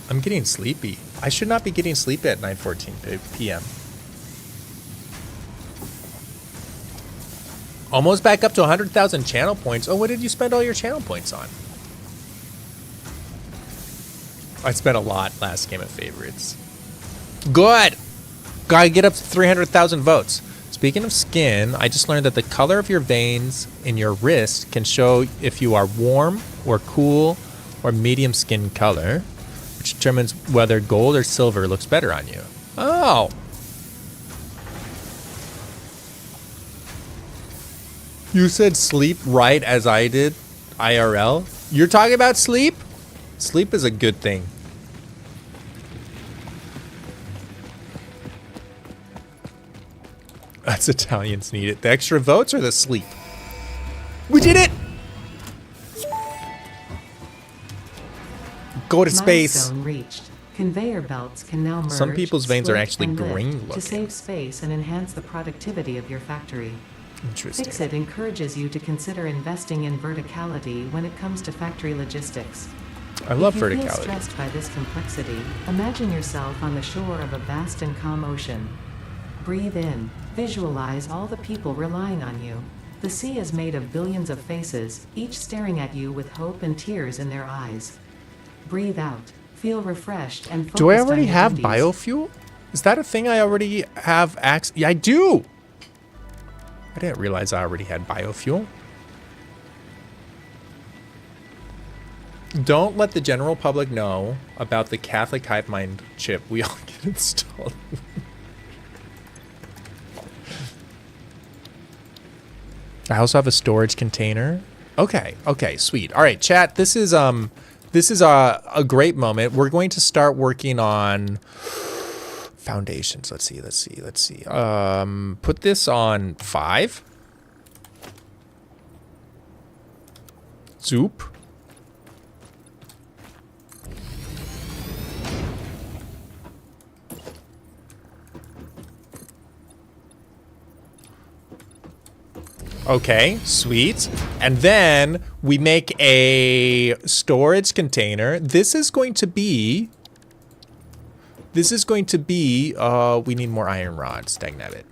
I'm getting sleepy. I should not be getting sleepy at 9:14 p.m. Almost back up to 100,000 channel points. Oh, what did you spend all your channel points on? I spent a lot last game of favorites. Good! Gotta get up to 300,000 votes. Speaking of skin, I just learned that the color of your veins in your wrist can show if you are warm or cool or medium skin color, which determines whether gold or silver looks better on you. Oh! You said sleep right as I did, IRL? You're talking about sleep? Sleep is a good thing. That's Italians need it. The extra votes or the sleep? We did it! Go to space. Milestone reached. Conveyor belts can now merge. Some people's veins are split, actually and lift green to looking. save space and enhance the productivity of your factory. Interesting. Fixit encourages you to consider investing in verticality when it comes to factory logistics. I love If you feel verticality. stressed by this complexity, imagine yourself on the shore of a vast and calm ocean. Breathe in. Visualize all the people relying on you. The sea is made of billions of faces, each staring at you with hope and tears in their eyes. Breathe out. Feel refreshed and focused. Do I already on your have duties. biofuel? Is that a thing I already have access? Yeah, I do! I didn't realize I already had biofuel. Don't let the general public know about the Catholic Hive Mind chip we all get installed. I also have a storage container. Okay, sweet. All right, chat, this is a great moment. We're going to start working on foundations. Let's see. Put this on 5. Zoop. Okay, sweet. And then we make a storage container. This is going to be, we need more iron rods, dangnabbit.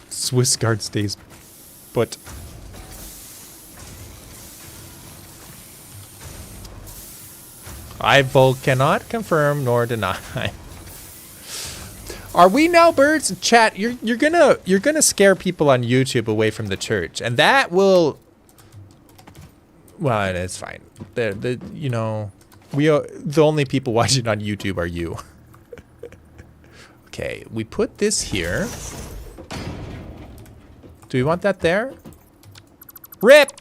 Swiss Guard stays put. I cannot confirm nor deny. Are we now birds? Chat, you're gonna scare people on YouTube away from the church, and that will. Well, it's fine. You know, the only people watching on YouTube are you. Okay, we put this here. Do we want that there? Rip!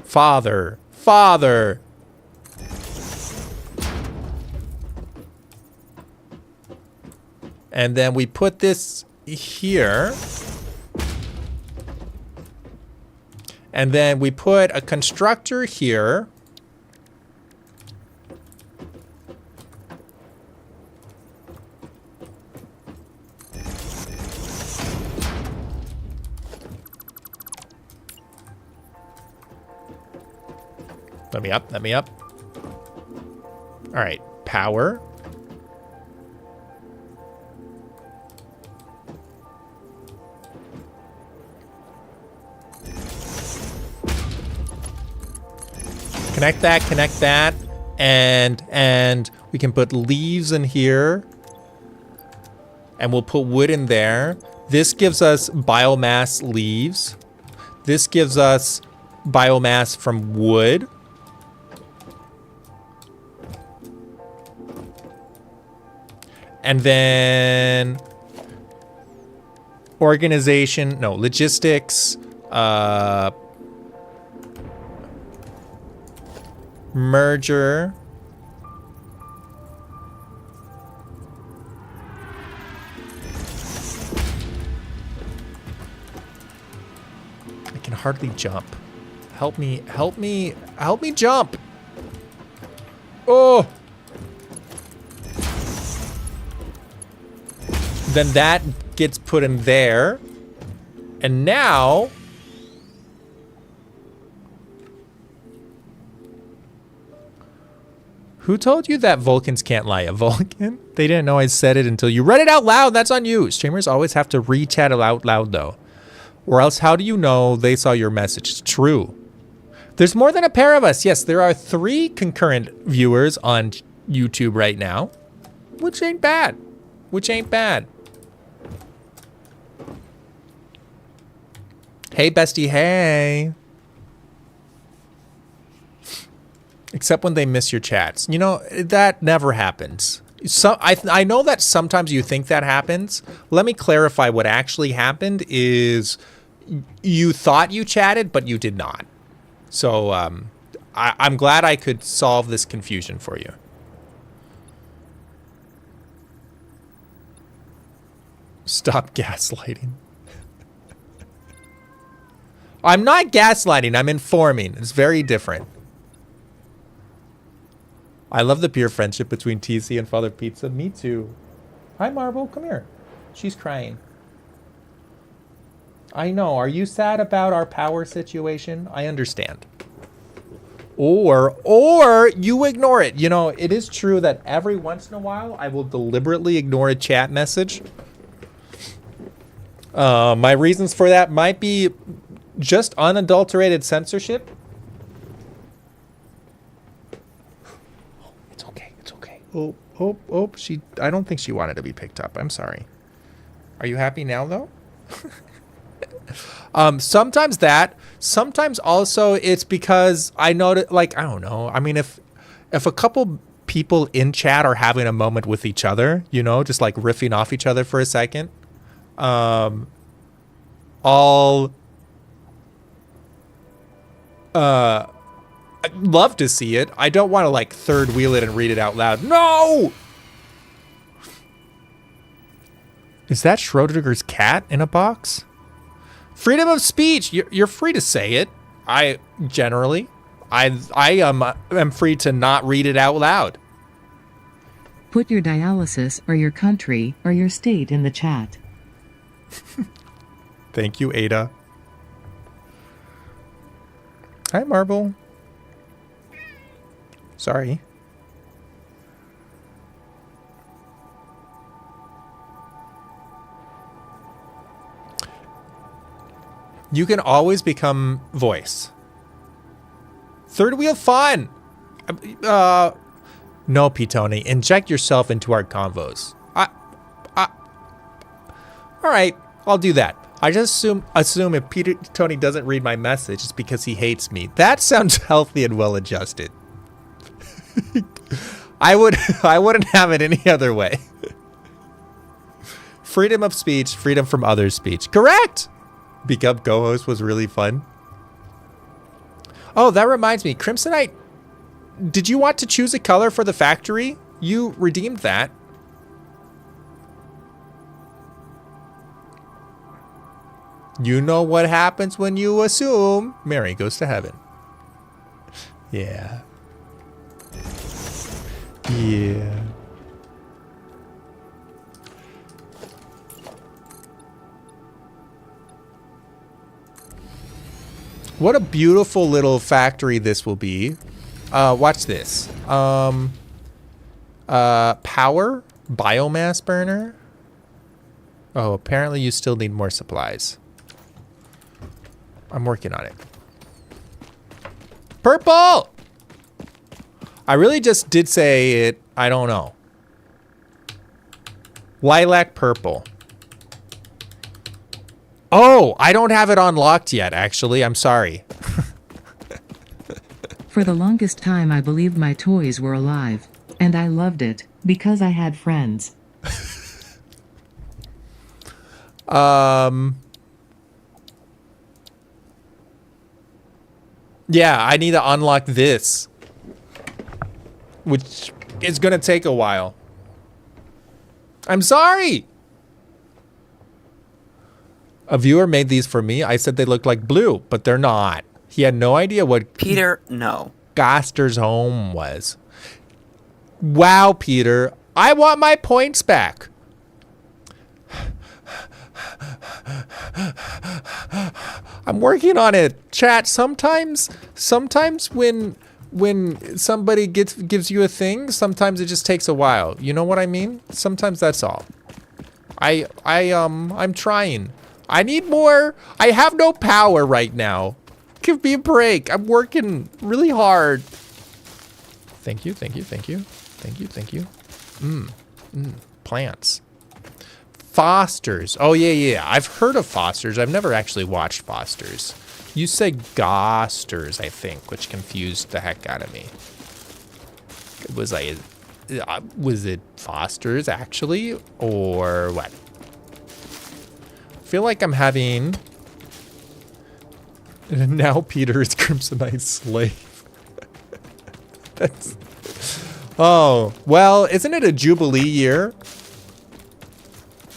Father. Father. And then we put this here. And then we put a constructor here. Let me up, let me up. All right, power. Connect that, and we can put leaves in here, and we'll put wood in there. This gives us biomass leaves. This gives us biomass from wood. And then organization, no, logistics, merger. I can hardly jump. Help me, help me, help me jump. Oh. Then that gets put in there. And now who told you that Vulcans can't lie? A Vulcan? They didn't know I said it until you read it out loud. That's on you. Streamers always have to re-chat it out loud though. Or else how do you know they saw your message? It's true. There's more than a pair of us. Yes, there are 3 concurrent viewers on YouTube right now. Which ain't bad. Which ain't bad. Hey, bestie, hey. Except when they miss your chats. You know, that never happens. So I know that sometimes you think that happens. Let me clarify what actually happened is you thought you chatted, but you did not. So I'm glad I could solve this confusion for you. Stop gaslighting. I'm not gaslighting, I'm informing. It's very different. I love the pure friendship between TC and Father Pizza. Me too. Hi, Marvel. Come here. She's crying. I know. Are you sad about our power situation? I understand. Or you ignore it. You know, it is true that every once in a while I will deliberately ignore a chat message. My reasons for that might be just unadulterated censorship. It's okay. It's okay. Oh, I don't think she wanted to be picked up. I'm sorry. Are you happy now, though? Sometimes also it's because I know that, like, I don't know. I mean, if a couple people in chat are having a moment with each other, you know, just like riffing off each other for a second, I'd love to see it. I don't want to like third wheel it and read it out loud. No! Is that Schrodinger's cat in a box? Freedom of speech. You're free to say it. I am free to not read it out loud. Put your dialysis or your country or your state in the chat. Thank you, Ada. Hi, Marble. Sorry. You can always become voice. Third wheel fun. No, Ptony. Inject yourself into our convos. All right, I'll do that. I just assume if Ptony doesn't read my message, it's because he hates me. That sounds healthy and well adjusted. I wouldn't have it any other way. Freedom of speech, freedom from others' speech. Correct. Become co-host was really fun. Oh, that reminds me. Crimsonite, did you want to choose a color for the factory? You redeemed that. You know what happens when you assume. Mary goes to heaven. Yeah. Yeah. What a beautiful little factory this will be. Watch this. Power, biomass burner. Oh, apparently you still need more supplies. I'm working on it. Purple! I really just did say it. I don't know. Lilac purple. Oh, I don't have it unlocked yet, actually. I'm sorry. For the longest time, I believed my toys were alive. And I loved it, because I had friends. Yeah, I need to unlock this. Which is gonna take a while. I'm sorry! A viewer made these for me. I said they looked like blue, but they're not. He had no idea what Peter, no. Gaster's home was. Wow, Peter. I want my points back. I'm working on it. Chat, sometimes when somebody gives you a thing, sometimes it just takes a while. You know what I mean? Sometimes that's all. I'm trying. I need more. I have no power right now. Give me a break. I'm working really hard. Thank you, thank you, thank you. Thank you, thank you. Plants. Fosters. Oh, yeah. I've heard of Fosters. I've never actually watched Fosters. You said Gosters, I think, which confused the heck out of me. Was it Fosters, actually? Or what? I feel like I'm having... Now Peter is Crimsonite's slave. That's... Oh, well, isn't it a Jubilee year?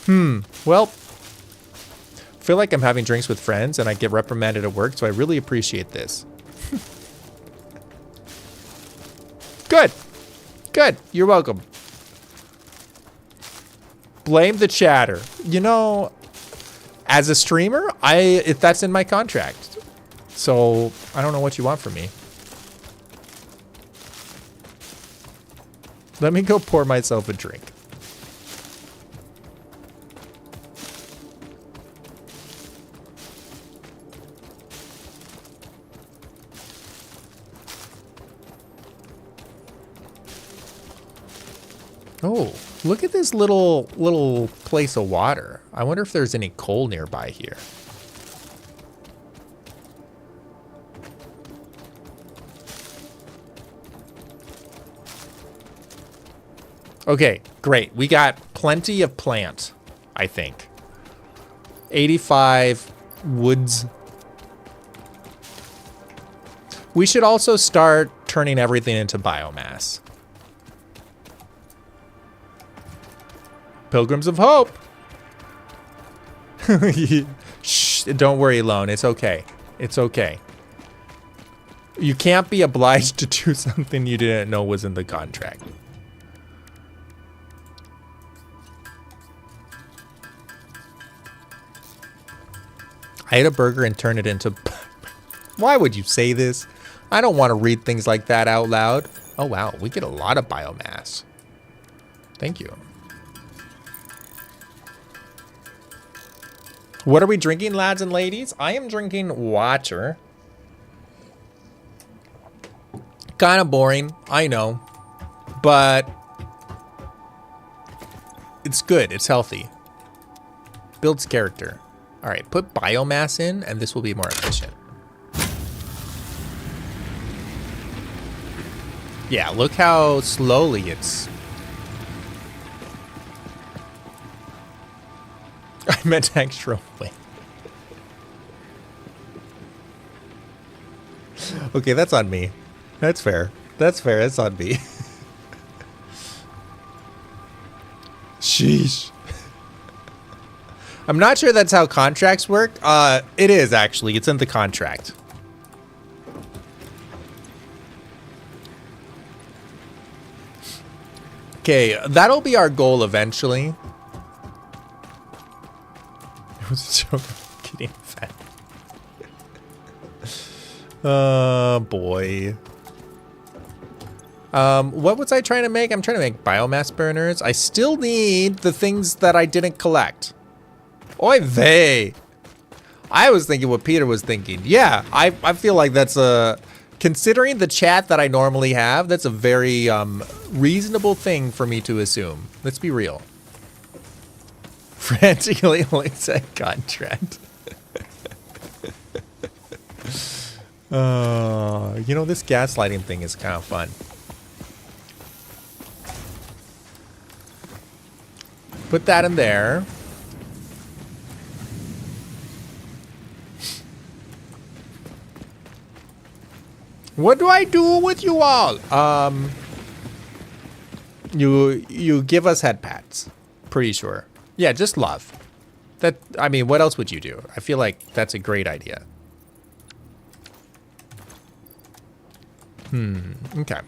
Well, I feel like I'm having drinks with friends and I get reprimanded at work, so I really appreciate this. Good. You're welcome. Blame the chatter. You know, as a streamer, if that's in my contract. So I don't know what you want from me. Let me go pour myself a drink. Oh, look at this little place of water. I wonder if there's any coal nearby here. Okay, great. We got plenty of plant, I think. 85 woods. We should also start turning everything into biomass. Pilgrims of Hope. Shh, don't worry, Lone. It's okay. It's okay. You can't be obliged to do something you didn't know was in the contract. I ate a burger and turned it into... Why would you say this? I don't want to read things like that out loud. Oh, wow. We get a lot of biomass. Thank you. What are we drinking, lads and ladies? I am drinking water. Kind of boring, I know. But it's good. It's healthy. Builds character. All right, put biomass in, and this will be more efficient. Yeah, look how slowly it's... I meant extra. Wait. Okay, that's on me. That's fair. That's fair. That's on me. Sheesh. I'm not sure that's how contracts work. It is actually. It's in the contract. Okay, that'll be our goal eventually. It was a joke. Getting fat. Oh boy. What was I trying to make? I'm trying to make biomass burners. I still need the things that I didn't collect. Oy vey. I was thinking what Peter was thinking. Yeah, I feel like that's a, considering the chat that I normally have, that's a very reasonable thing for me to assume. Let's be real. Frantically only said contract. You know, this gaslighting thing is kind of fun. Put that in there. What do I do with you all? You give us head pats. Pretty sure. Yeah, just love. That, I mean, what else would you do? I feel like that's a great idea. Okay.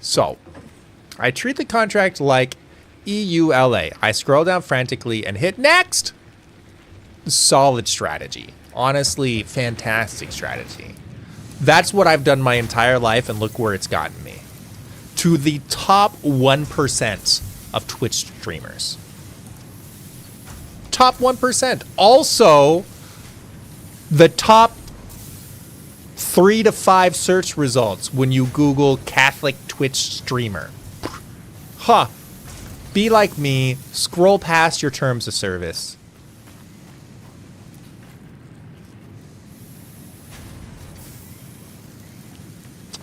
So, I treat the contract like EULA. I scroll down frantically and hit next. Solid strategy. Honestly, fantastic strategy. That's what I've done my entire life, and look where it's gotten me. To the top 1% of Twitch streamers. Top 1%. Also, the top 3 to 5 search results when you Google Catholic Twitch streamer. Huh. Be like me. Scroll past your terms of service.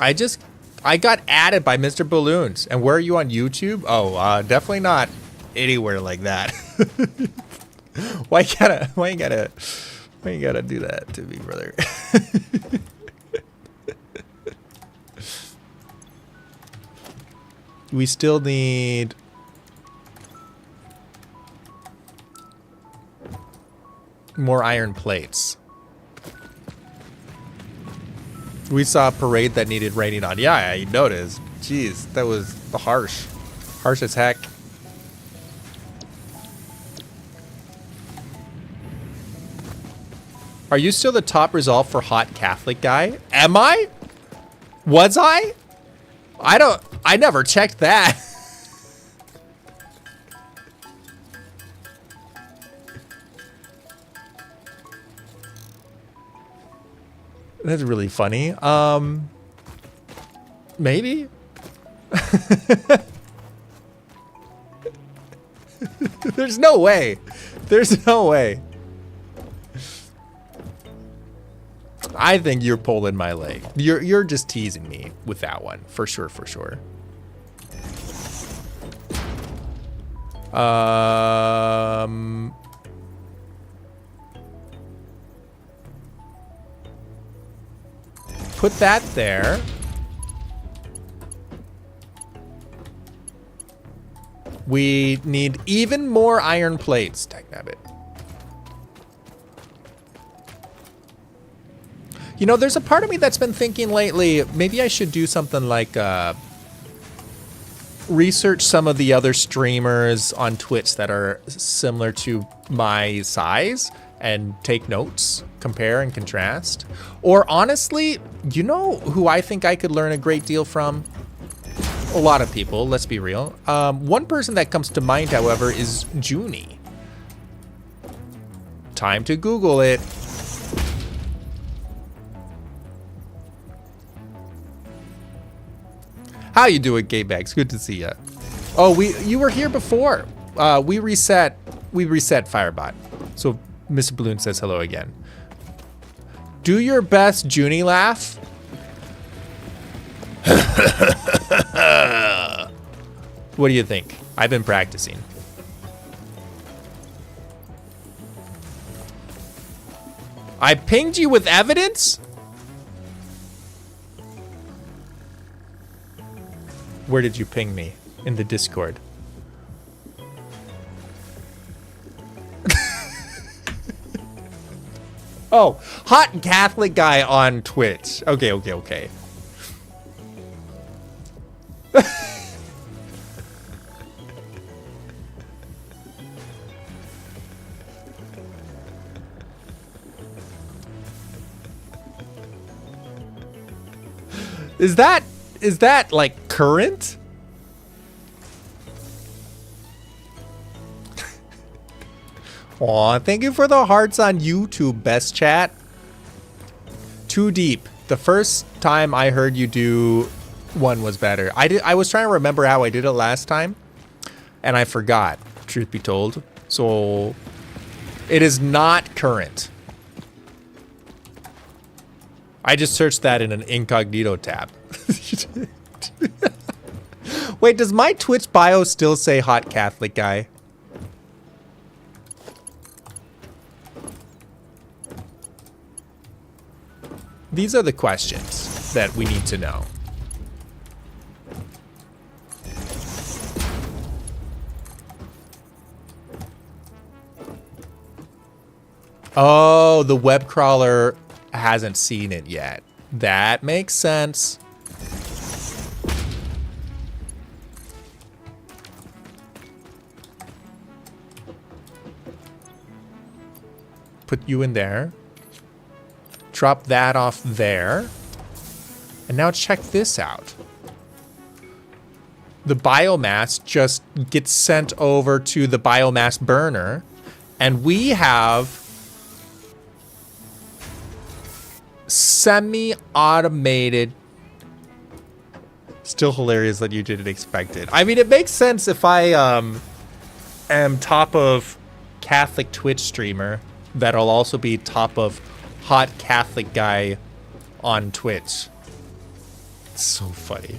I got added by Mr. Balloons. And where are you on YouTube? Oh, definitely not anywhere like that. Why you gotta do that to me, brother? We still need more iron plates. We saw a parade that needed raining on. Yeah, I noticed. Jeez, that was harsh. Harsh as heck. Are you still the top resolve for hot Catholic guy? Am I? Was I? I never checked that. That's really funny. Maybe? There's no way. There's no way. I think you're pulling my leg. You're just teasing me with that one. For sure, for sure. Put that there. We need even more iron plates. Dagnabbit. You know, there's a part of me that's been thinking lately, maybe I should do something like research some of the other streamers on Twitch that are similar to my size and take notes, compare and contrast. Or honestly, you know who I think I could learn a great deal from? A lot of people, let's be real. One person that comes to mind, however, is Junie. Time to Google it. How you doing, Gamebags? Good to see you. Oh, you were here before. We reset Firebot. So Mr. Balloon says hello again. Do your best Junie laugh. What do you think? I've been practicing. I pinged you with evidence? Where did you ping me? In the Discord. Oh, hot Catholic guy on Twitch. Okay, okay, okay. Is that like current? Aw, thank you for the hearts on YouTube, best chat. Too deep. The first time I heard you do one was better. I was trying to remember how I did it last time, and I forgot, truth be told. So it is not current. I just searched that in an incognito tab. Wait, does my Twitch bio still say hot Catholic guy? These are the questions that we need to know. Oh, the web crawler hasn't seen it yet. That makes sense. Put you in there. Drop that off there. And now check this out. The biomass just gets sent over to the biomass burner. And we have semi-automated. Still hilarious that you didn't expect it. I mean, it makes sense if I am top of Catholic Twitch streamer. That'll also be top of hot Catholic guy on Twitch. It's so funny.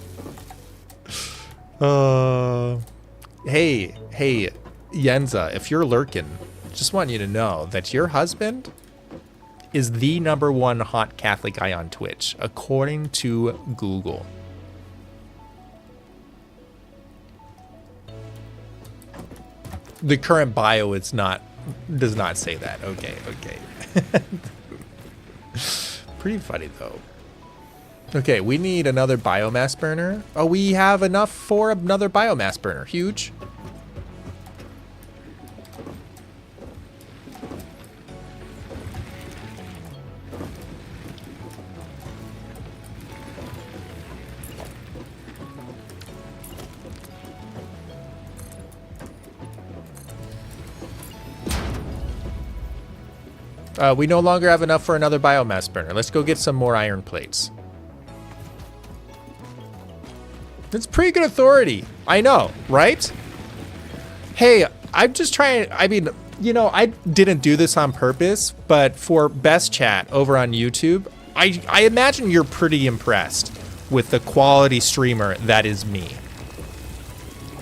Hey, Yenza, if you're lurking, just want you to know that your husband is the #1 hot Catholic guy on Twitch, according to Google. The current bio does not say that. Okay. Pretty funny though. Okay, we need another biomass burner. Oh, we have enough for another biomass burner. Huge. We no longer have enough for another biomass burner. Let's go get some more iron plates. That's pretty good authority. I know, right? Hey, I'm just trying. I mean, you know, I didn't do this on purpose, but for best chat over on YouTube, I imagine you're pretty impressed with the quality streamer that is me.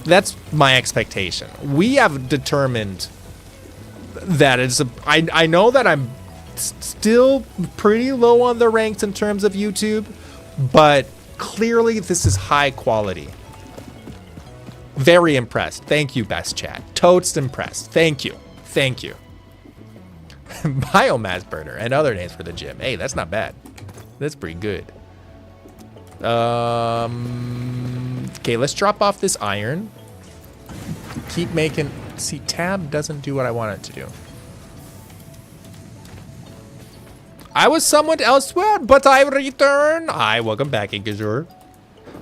That's my expectation. We have determined that it's I know that I'm still pretty low on the ranks in terms of YouTube, but clearly this is high quality. Very impressed. Thank you, best chat. Totes impressed. Thank you. Biomass burner and other names for the gym. Hey, that's not bad. That's pretty good. Okay, let's drop off this iron. Keep making. See, tab doesn't do what I want it to do. I was somewhat elsewhere, but I return. Hi, welcome back, Ingazur.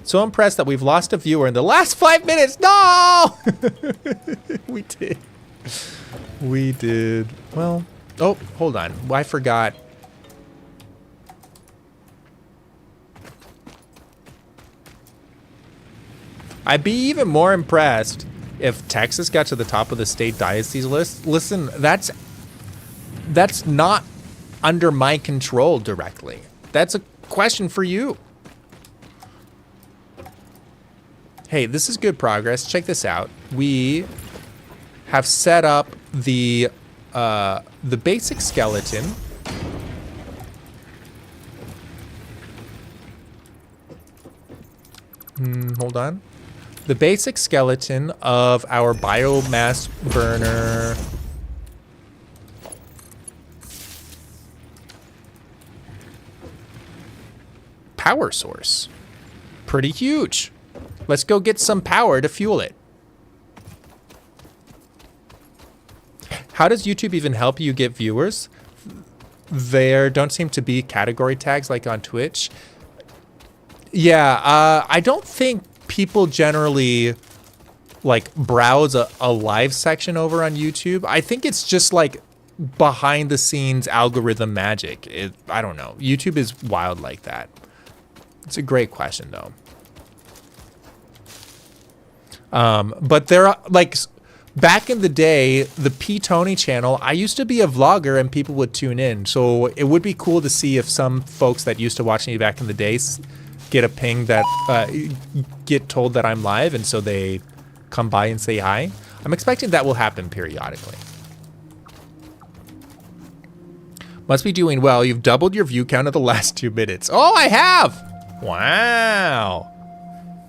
So impressed that we've lost a viewer in the last 5 minutes. No! We did. Well, oh, hold on. I forgot. I'd be even more impressed if Texas got to the top of the state diocese list. Listen, that's not under my control directly. That's a question for you. Hey, this is good progress. Check this out. We have set up the basic skeleton. Hold on. The basic skeleton of our biomass burner. Power source. Pretty huge. Let's go get some power to fuel it. How does YouTube even help you get viewers? There don't seem to be category tags like on Twitch. Yeah, I don't think people generally like browse a live section over on YouTube. I think it's just like behind the scenes algorithm magic. I don't know. YouTube is wild like that. It's a great question though. But there are like back in the day, the Ptony channel, I used to be a vlogger and people would tune in. So it would be cool to see if some folks that used to watch me back in the days get a ping that get told that I'm live, and so they come by and say hi. I'm expecting that will happen periodically. Must be doing well. You've doubled your view count in the last 2 minutes. Oh, I have! Wow.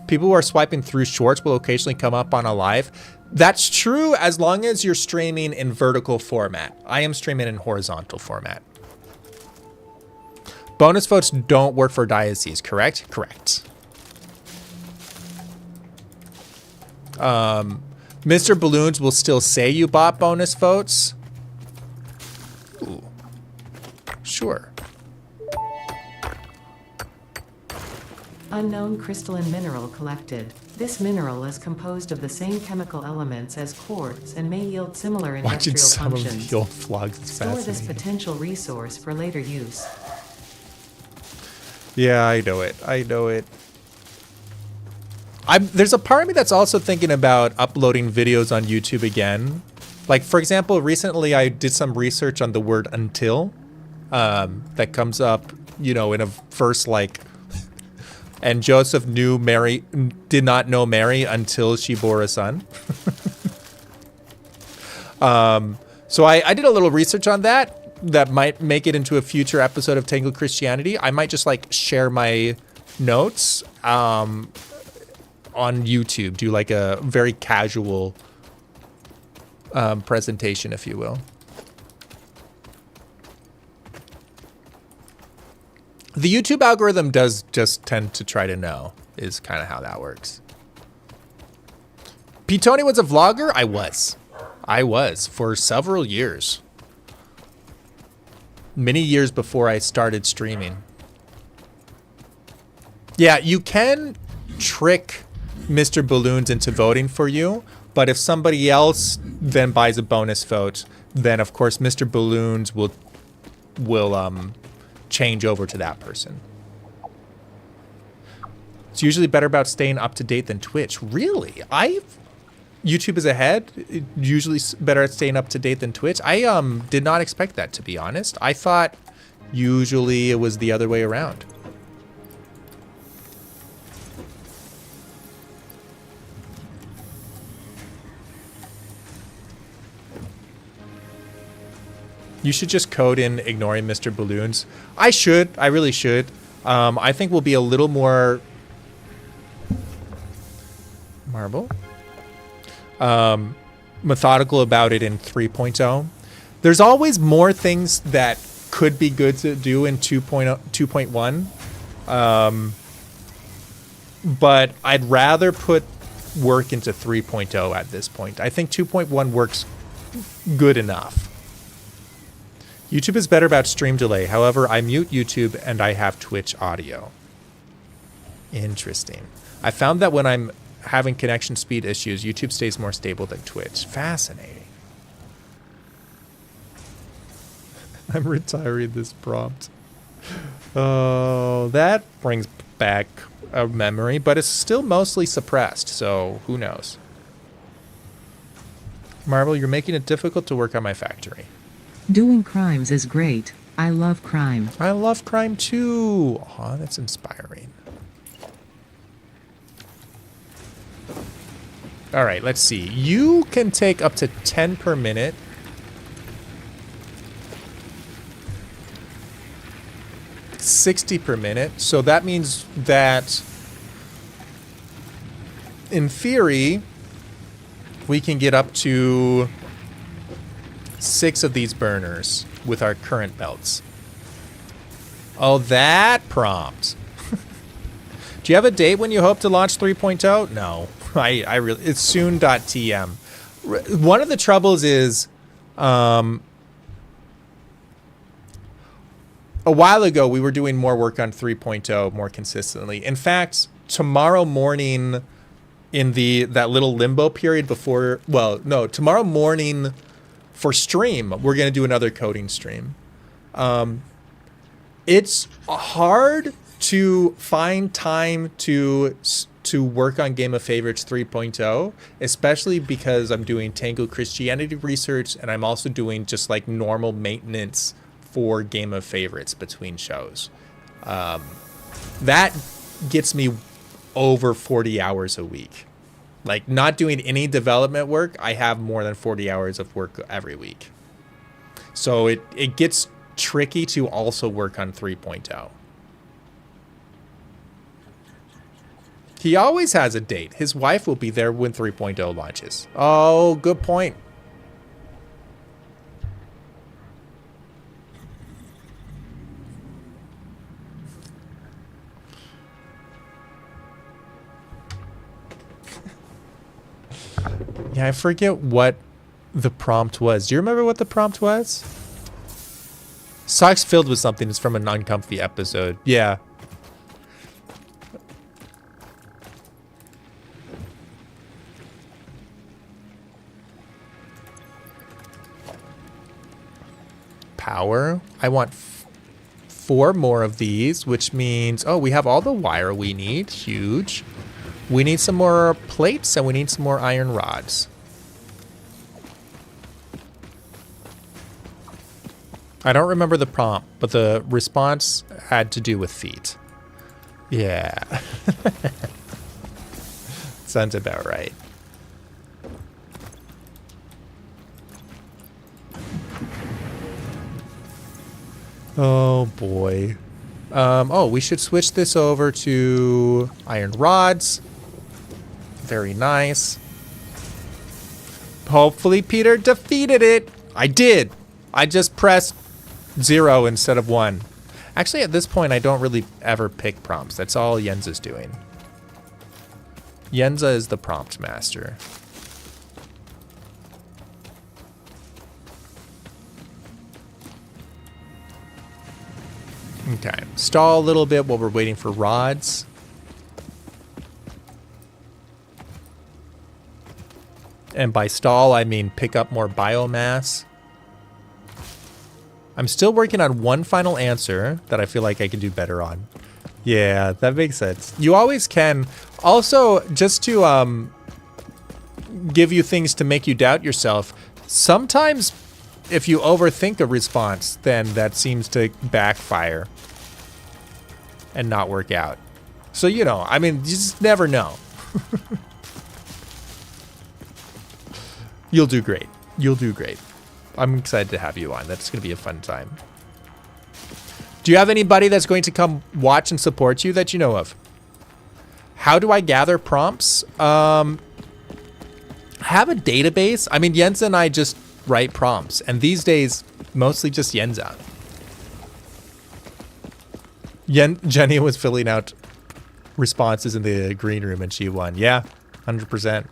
People who are swiping through shorts will occasionally come up on a live. That's true as long as you're streaming in vertical format. I am streaming in horizontal format. Bonus votes don't work for diocese, correct? Correct. Mr. Balloons will still say you bought bonus votes. Ooh. Sure. Unknown crystalline mineral collected. This mineral is composed of the same chemical elements as quartz and may yield similar Watching industrial some functions. of the old vlogs is Store this fascinating. potential resource for later use. Yeah, I know it. I know it. There's a part of me that's also thinking about uploading videos on YouTube again. Like, for example, recently I did some research on the word until that comes up, you know, in a verse like, and Joseph did not know Mary until she bore a son. So I did a little research on that. That might make it into a future episode of Tangled Christianity. I might just like share my notes on YouTube, do like a very casual presentation, if you will. The YouTube algorithm does just tend to try to know, is kind of how that works. Ptony was a vlogger? I was for several years. Many years before I started streaming. Yeah, you can trick Mr. Balloons into voting for you, but if somebody else then buys a bonus vote, then of course Mr. Balloons will change over to that person. It's usually better about staying up to date than Twitch. Really? YouTube is ahead. Usually better at staying up to date than Twitch. I did not expect that, to be honest. I thought usually it was the other way around. You should just code in ignoring Mr. Balloons. I should. I really should. I think we'll be a little more marble. Methodical about it in 3.0. There's always more things that could be good to do in 2.1. But I'd rather put work into 3.0 at this point. I think 2.1 works good enough. YouTube is better about stream delay. However, I mute YouTube and I have Twitch audio. Interesting. I found that when I'm having connection speed issues, YouTube stays more stable than Twitch. Fascinating. I'm retiring this prompt. Oh, that brings back a memory, but it's still mostly suppressed, so who knows? Marvel, you're making it difficult to work on my factory. Doing crimes is great. I love crime. I love crime too. Aw, that's inspiring. All right, let's see. You can take up to 10 per minute. $60 per minute. So that means that in theory, we can get up to 6 of these burners with our current belts. Oh, that prompt. Do you have a date when you hope to launch 3.0? No, I really, it's soon.tm. One of the troubles is, a while ago, we were doing more work on 3.0 more consistently. In fact, tomorrow morning in that little limbo period before, well, no, tomorrow morning for stream, we're going to do another coding stream. It's hard to find time to work on Game of Favorites 3.0, especially because I'm doing Tango Christianity research and I'm also doing just like normal maintenance for Game of Favorites between shows. That gets me over 40 hours a week. Like, not doing any development work, I have more than 40 hours of work every week. So it gets tricky to also work on 3.0. He always has a date. His wife will be there when 3.0 launches. Oh, good point. Yeah, I forget what the prompt was. Do you remember what the prompt was? Socks filled with something is from an uncomfy episode. Yeah. Power. I want 4 more of these, which means, oh, we have all the wire we need. Huge. We need some more plates and we need some more iron rods. I don't remember the prompt, but the response had to do with feet. Yeah. Sounds about right. Oh boy. Oh, we should switch this over to iron rods. Very nice. Hopefully Peter defeated it. I did. I just pressed 0 instead of 1. Actually, at this point, I don't really ever pick prompts. That's all Yenza's doing. Yenza is the prompt master. Okay, stall a little bit while we're waiting for rods. And by stall, I mean pick up more biomass. I'm still working on one final answer that I feel like I can do better on. Yeah, that makes sense. You always can. Also, just to give you things to make you doubt yourself, sometimes if you overthink a response, then that seems to backfire and not work out. So, you know, I mean, you just never know. You'll do great. You'll do great. I'm excited to have you on. That's going to be a fun time. Do you have anybody that's going to come watch and support you that you know of? How do I gather prompts? Have a database. I mean, Yenza and I just write prompts. And these days, mostly just Yenza. Jenny was filling out responses in the green room and she won. Yeah, 100%.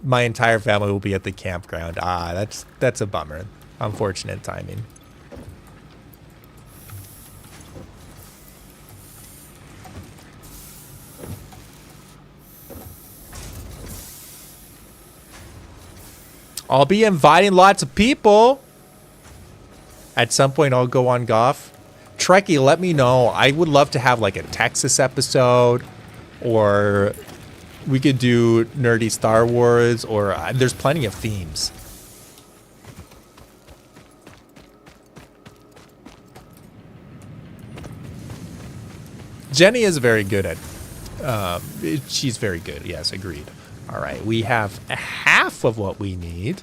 My entire family will be at the campground. Ah, that's a bummer. Unfortunate timing. I'll be inviting lots of people. At some point, I'll go on golf. Trekkie, let me know. I would love to have like a Texas episode, or we could do nerdy Star Wars, or there's plenty of themes. Jenny is very good at, she's very good. Yes, agreed. All right, we have half of what we need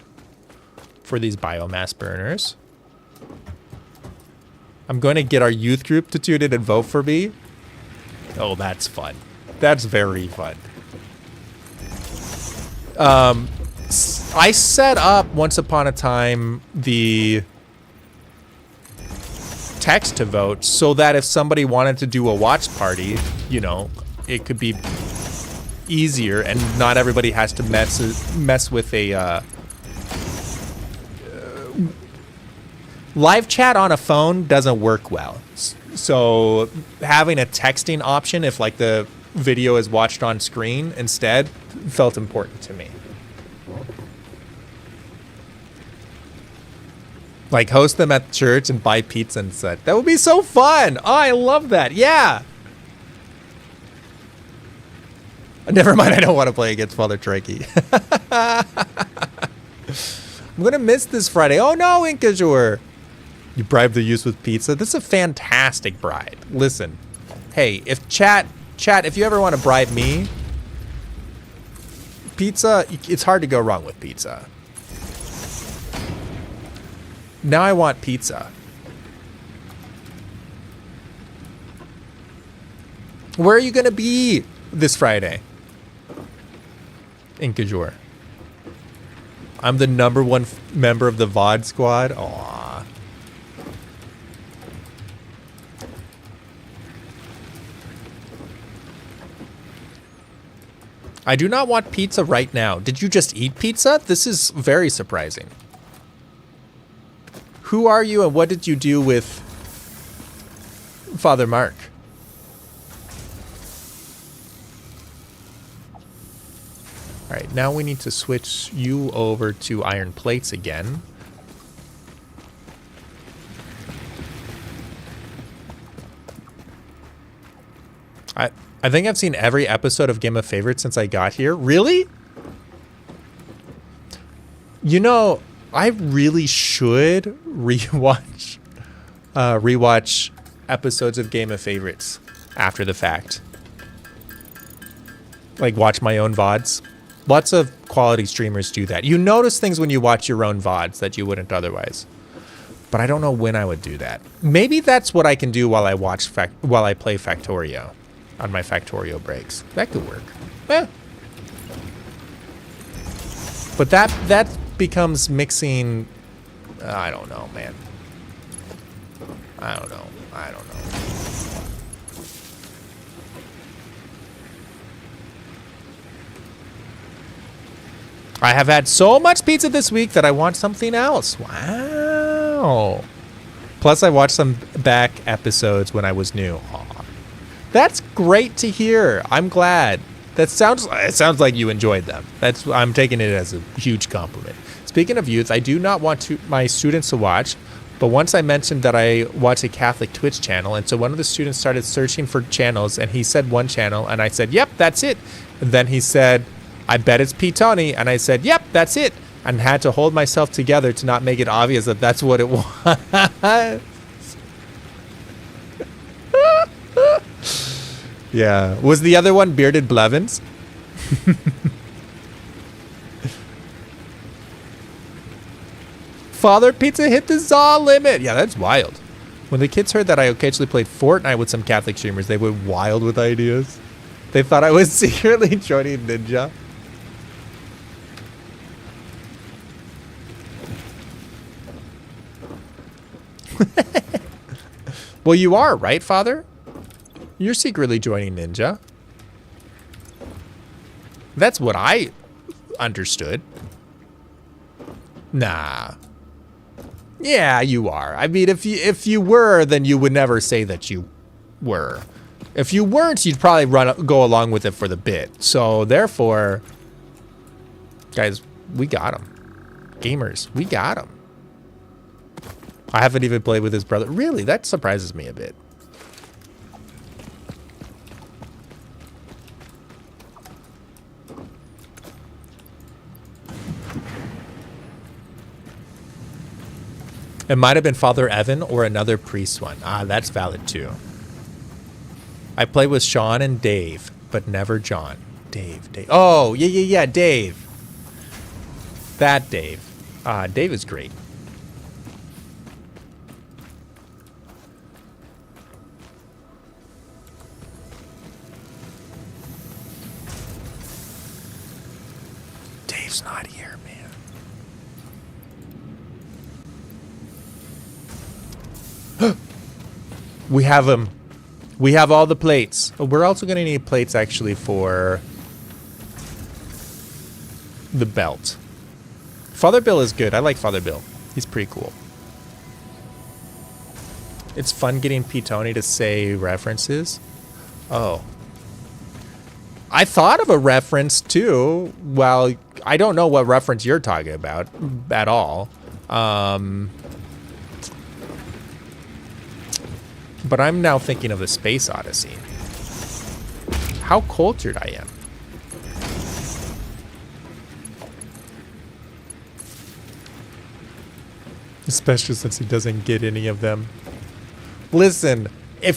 for these biomass burners. I'm going to get our youth group to tune in and vote for me. Oh, that's fun. That's very fun. I set up once upon a time the text to vote so that if somebody wanted to do a watch party, you know, it could be easier and not everybody has to mess with a live chat on a phone doesn't work well. So having a texting option if like the video is watched on screen instead felt important to me. Like host them at church and buy pizza and such. That would be so fun. Oh, I love that. Yeah. Never mind, I don't want to play against Father Trekkie. I'm going to miss this Friday. Oh no, Inkazure. You bribe the youth with pizza. This is a fantastic bribe. Listen. Hey, if chat, if you ever want to bribe me, pizza, it's hard to go wrong with pizza. Now I want pizza. Where are you going to be this Friday? Inkazure. I'm the #1 member of the VOD squad. Aww. I do not want pizza right now. Did you just eat pizza? This is very surprising. Who are you and what did you do with Father Mark? All right, now we need to switch you over to iron plates again. I think I've seen every episode of Game of Favorites since I got here. Really? You know, I really should rewatch episodes of Game of Favorites after the fact. Like watch my own VODs. Lots of quality streamers do that. You notice things when you watch your own VODs that you wouldn't otherwise. But I don't know when I would do that. Maybe that's what I can do while I play Factorio on my Factorio breaks. That could work. Yeah. But that becomes mixing. I don't know, man. I don't know. I have had so much pizza this week that I want something else. Wow. Plus, I watched some back episodes when I was new. Aw. That's great to hear. I'm glad. It sounds like you enjoyed them. I'm taking it as a huge compliment. Speaking of youth, I do not want my students to watch, but once I mentioned that I watch a Catholic Twitch channel, and so one of the students started searching for channels, and he said one channel, and I said, yep, that's it. And then he said, I bet it's Ptony, and I said, yep, that's it, and had to hold myself together to not make it obvious that that's what it was. Yeah. Was the other one Bearded Blevins? Father Pizza hit the ZA limit. Yeah, that's wild. When the kids heard that I occasionally played Fortnite with some Catholic streamers, they went wild with ideas. They thought I was secretly joining Ninja. Well, you are, right, Father? You're secretly joining Ninja. That's what I understood. Nah. Yeah, you are. I mean, if you were, then you would never say that you were. If you weren't, you'd probably go along with it for the bit. So therefore, guys, we got him. Gamers, we got him. I haven't even played with his brother. Really, that surprises me a bit. It might have been Father Evan or another priest one. Ah, that's valid too. I play with Sean and Dave, but never John. Dave. Oh, yeah, Dave. That Dave. Dave is great. We have them. We have all the plates. Oh, we're also going to need plates, actually, for the belt. Father Bill is good. I like Father Bill. He's pretty cool. It's fun getting Ptony to say references. Oh. I thought of a reference, too. Well, I don't know what reference you're talking about at all. But I'm now thinking of the Space Odyssey. How cultured I am. Especially since he doesn't get any of them. Listen, yeah,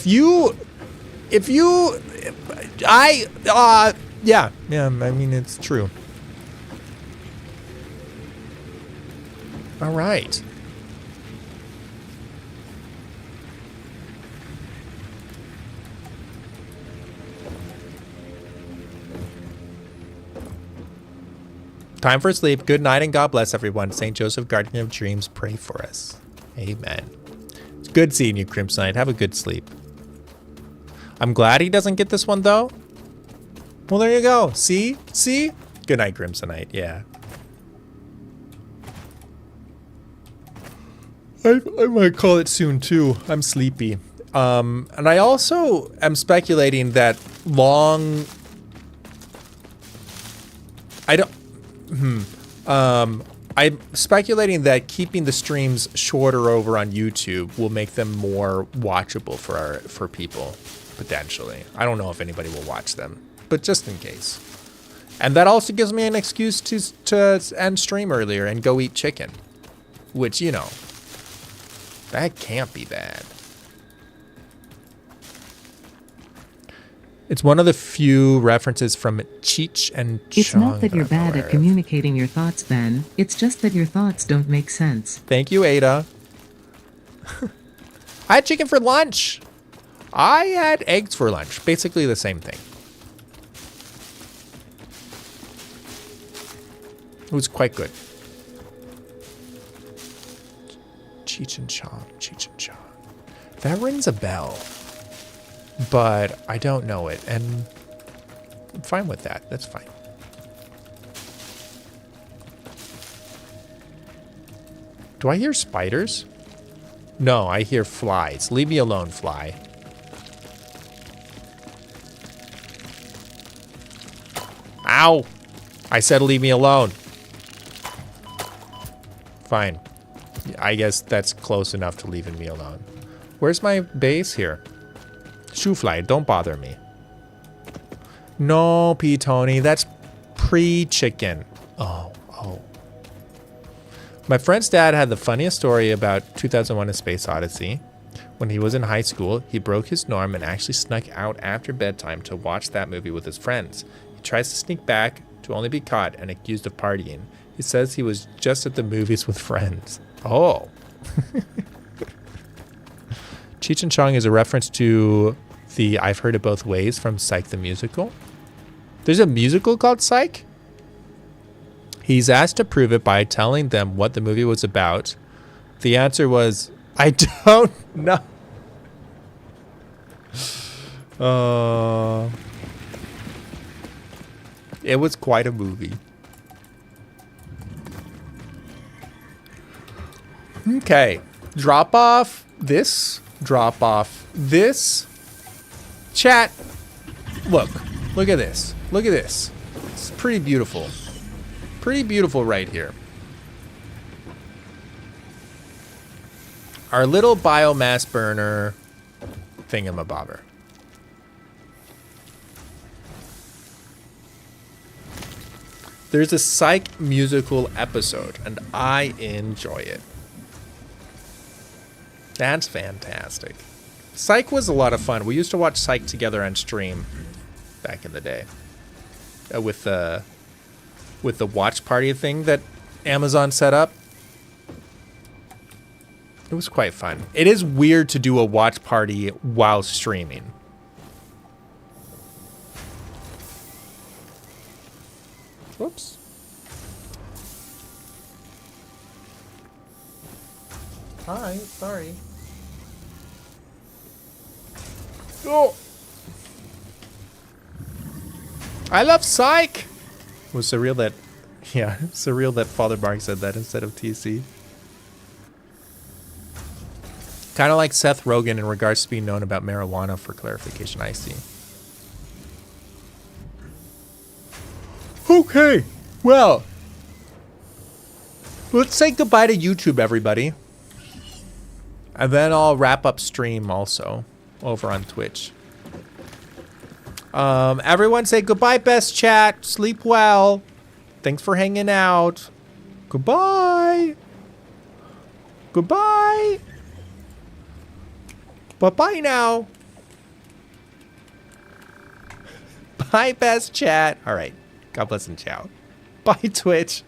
I mean, it's true. All right. Time for sleep. Good night and God bless everyone. St. Joseph, guardian of dreams, pray for us. Amen. It's good seeing you, Crimsonite. Have a good sleep. I'm glad he doesn't get this one, though. Well, there you go. See? See? Good night, Crimsonite. Yeah. I might call it soon, too. I'm sleepy. And I also am speculating that I'm speculating that keeping the streams shorter over on YouTube will make them more watchable for people, potentially. I don't know if anybody will watch them, but just in case. And that also gives me an excuse to end stream earlier and go eat chicken, which, you know, that can't be bad. It's one of the few references from Cheech and Chong. It's not that you're bad at communicating your thoughts, Ben. It's just that your thoughts don't make sense. Thank you, Ada. I had chicken for lunch. I had eggs for lunch. Basically the same thing. It was quite good. Cheech and Chong, Cheech and Chong. That rings a bell. But I don't know it, and I'm fine with that. That's fine. Do I hear spiders? No, I hear flies. Leave me alone, fly. Ow! I said leave me alone. Fine. I guess that's close enough to leaving me alone. Where's my base here? Shoe fly, don't bother me. No, Ptony, that's pre-chicken. Oh. My friend's dad had the funniest story about 2001: A Space Odyssey. When he was in high school, he broke his norm and actually snuck out after bedtime to watch that movie with his friends. He tries to sneak back to only be caught and accused of partying. He says he was just at the movies with friends. Oh. Cheech and Chong is a reference to the I've Heard It Both Ways from Psych the Musical. There's a musical called Psych? He's asked to prove it by telling them what the movie was about. The answer was, I don't know. It was quite a movie. Okay. Drop off this. Drop off this. Chat. Look at this. Look at this. It's pretty beautiful. Pretty beautiful right here. Our little biomass burner thingamabobber. There's a Psych musical episode, and I enjoy it. That's fantastic. Psych was a lot of fun. We used to watch Psych together on stream back in the day. With the watch party thing that Amazon set up. It was quite fun. It is weird to do a watch party while streaming. Whoops. Hi, sorry. Oh. I love Psych. It was surreal that, yeah, surreal that Father Mark said that instead of TC. Kind of like Seth Rogen in regards to being known about marijuana for clarification. I see. Okay, well, let's say goodbye to YouTube, everybody. And then I'll wrap up stream also over on Twitch. Everyone say goodbye, best chat. Sleep well. Thanks for hanging out. Goodbye. Goodbye. Bye-bye now. Bye, best chat. All right. God bless and ciao. Bye, Twitch.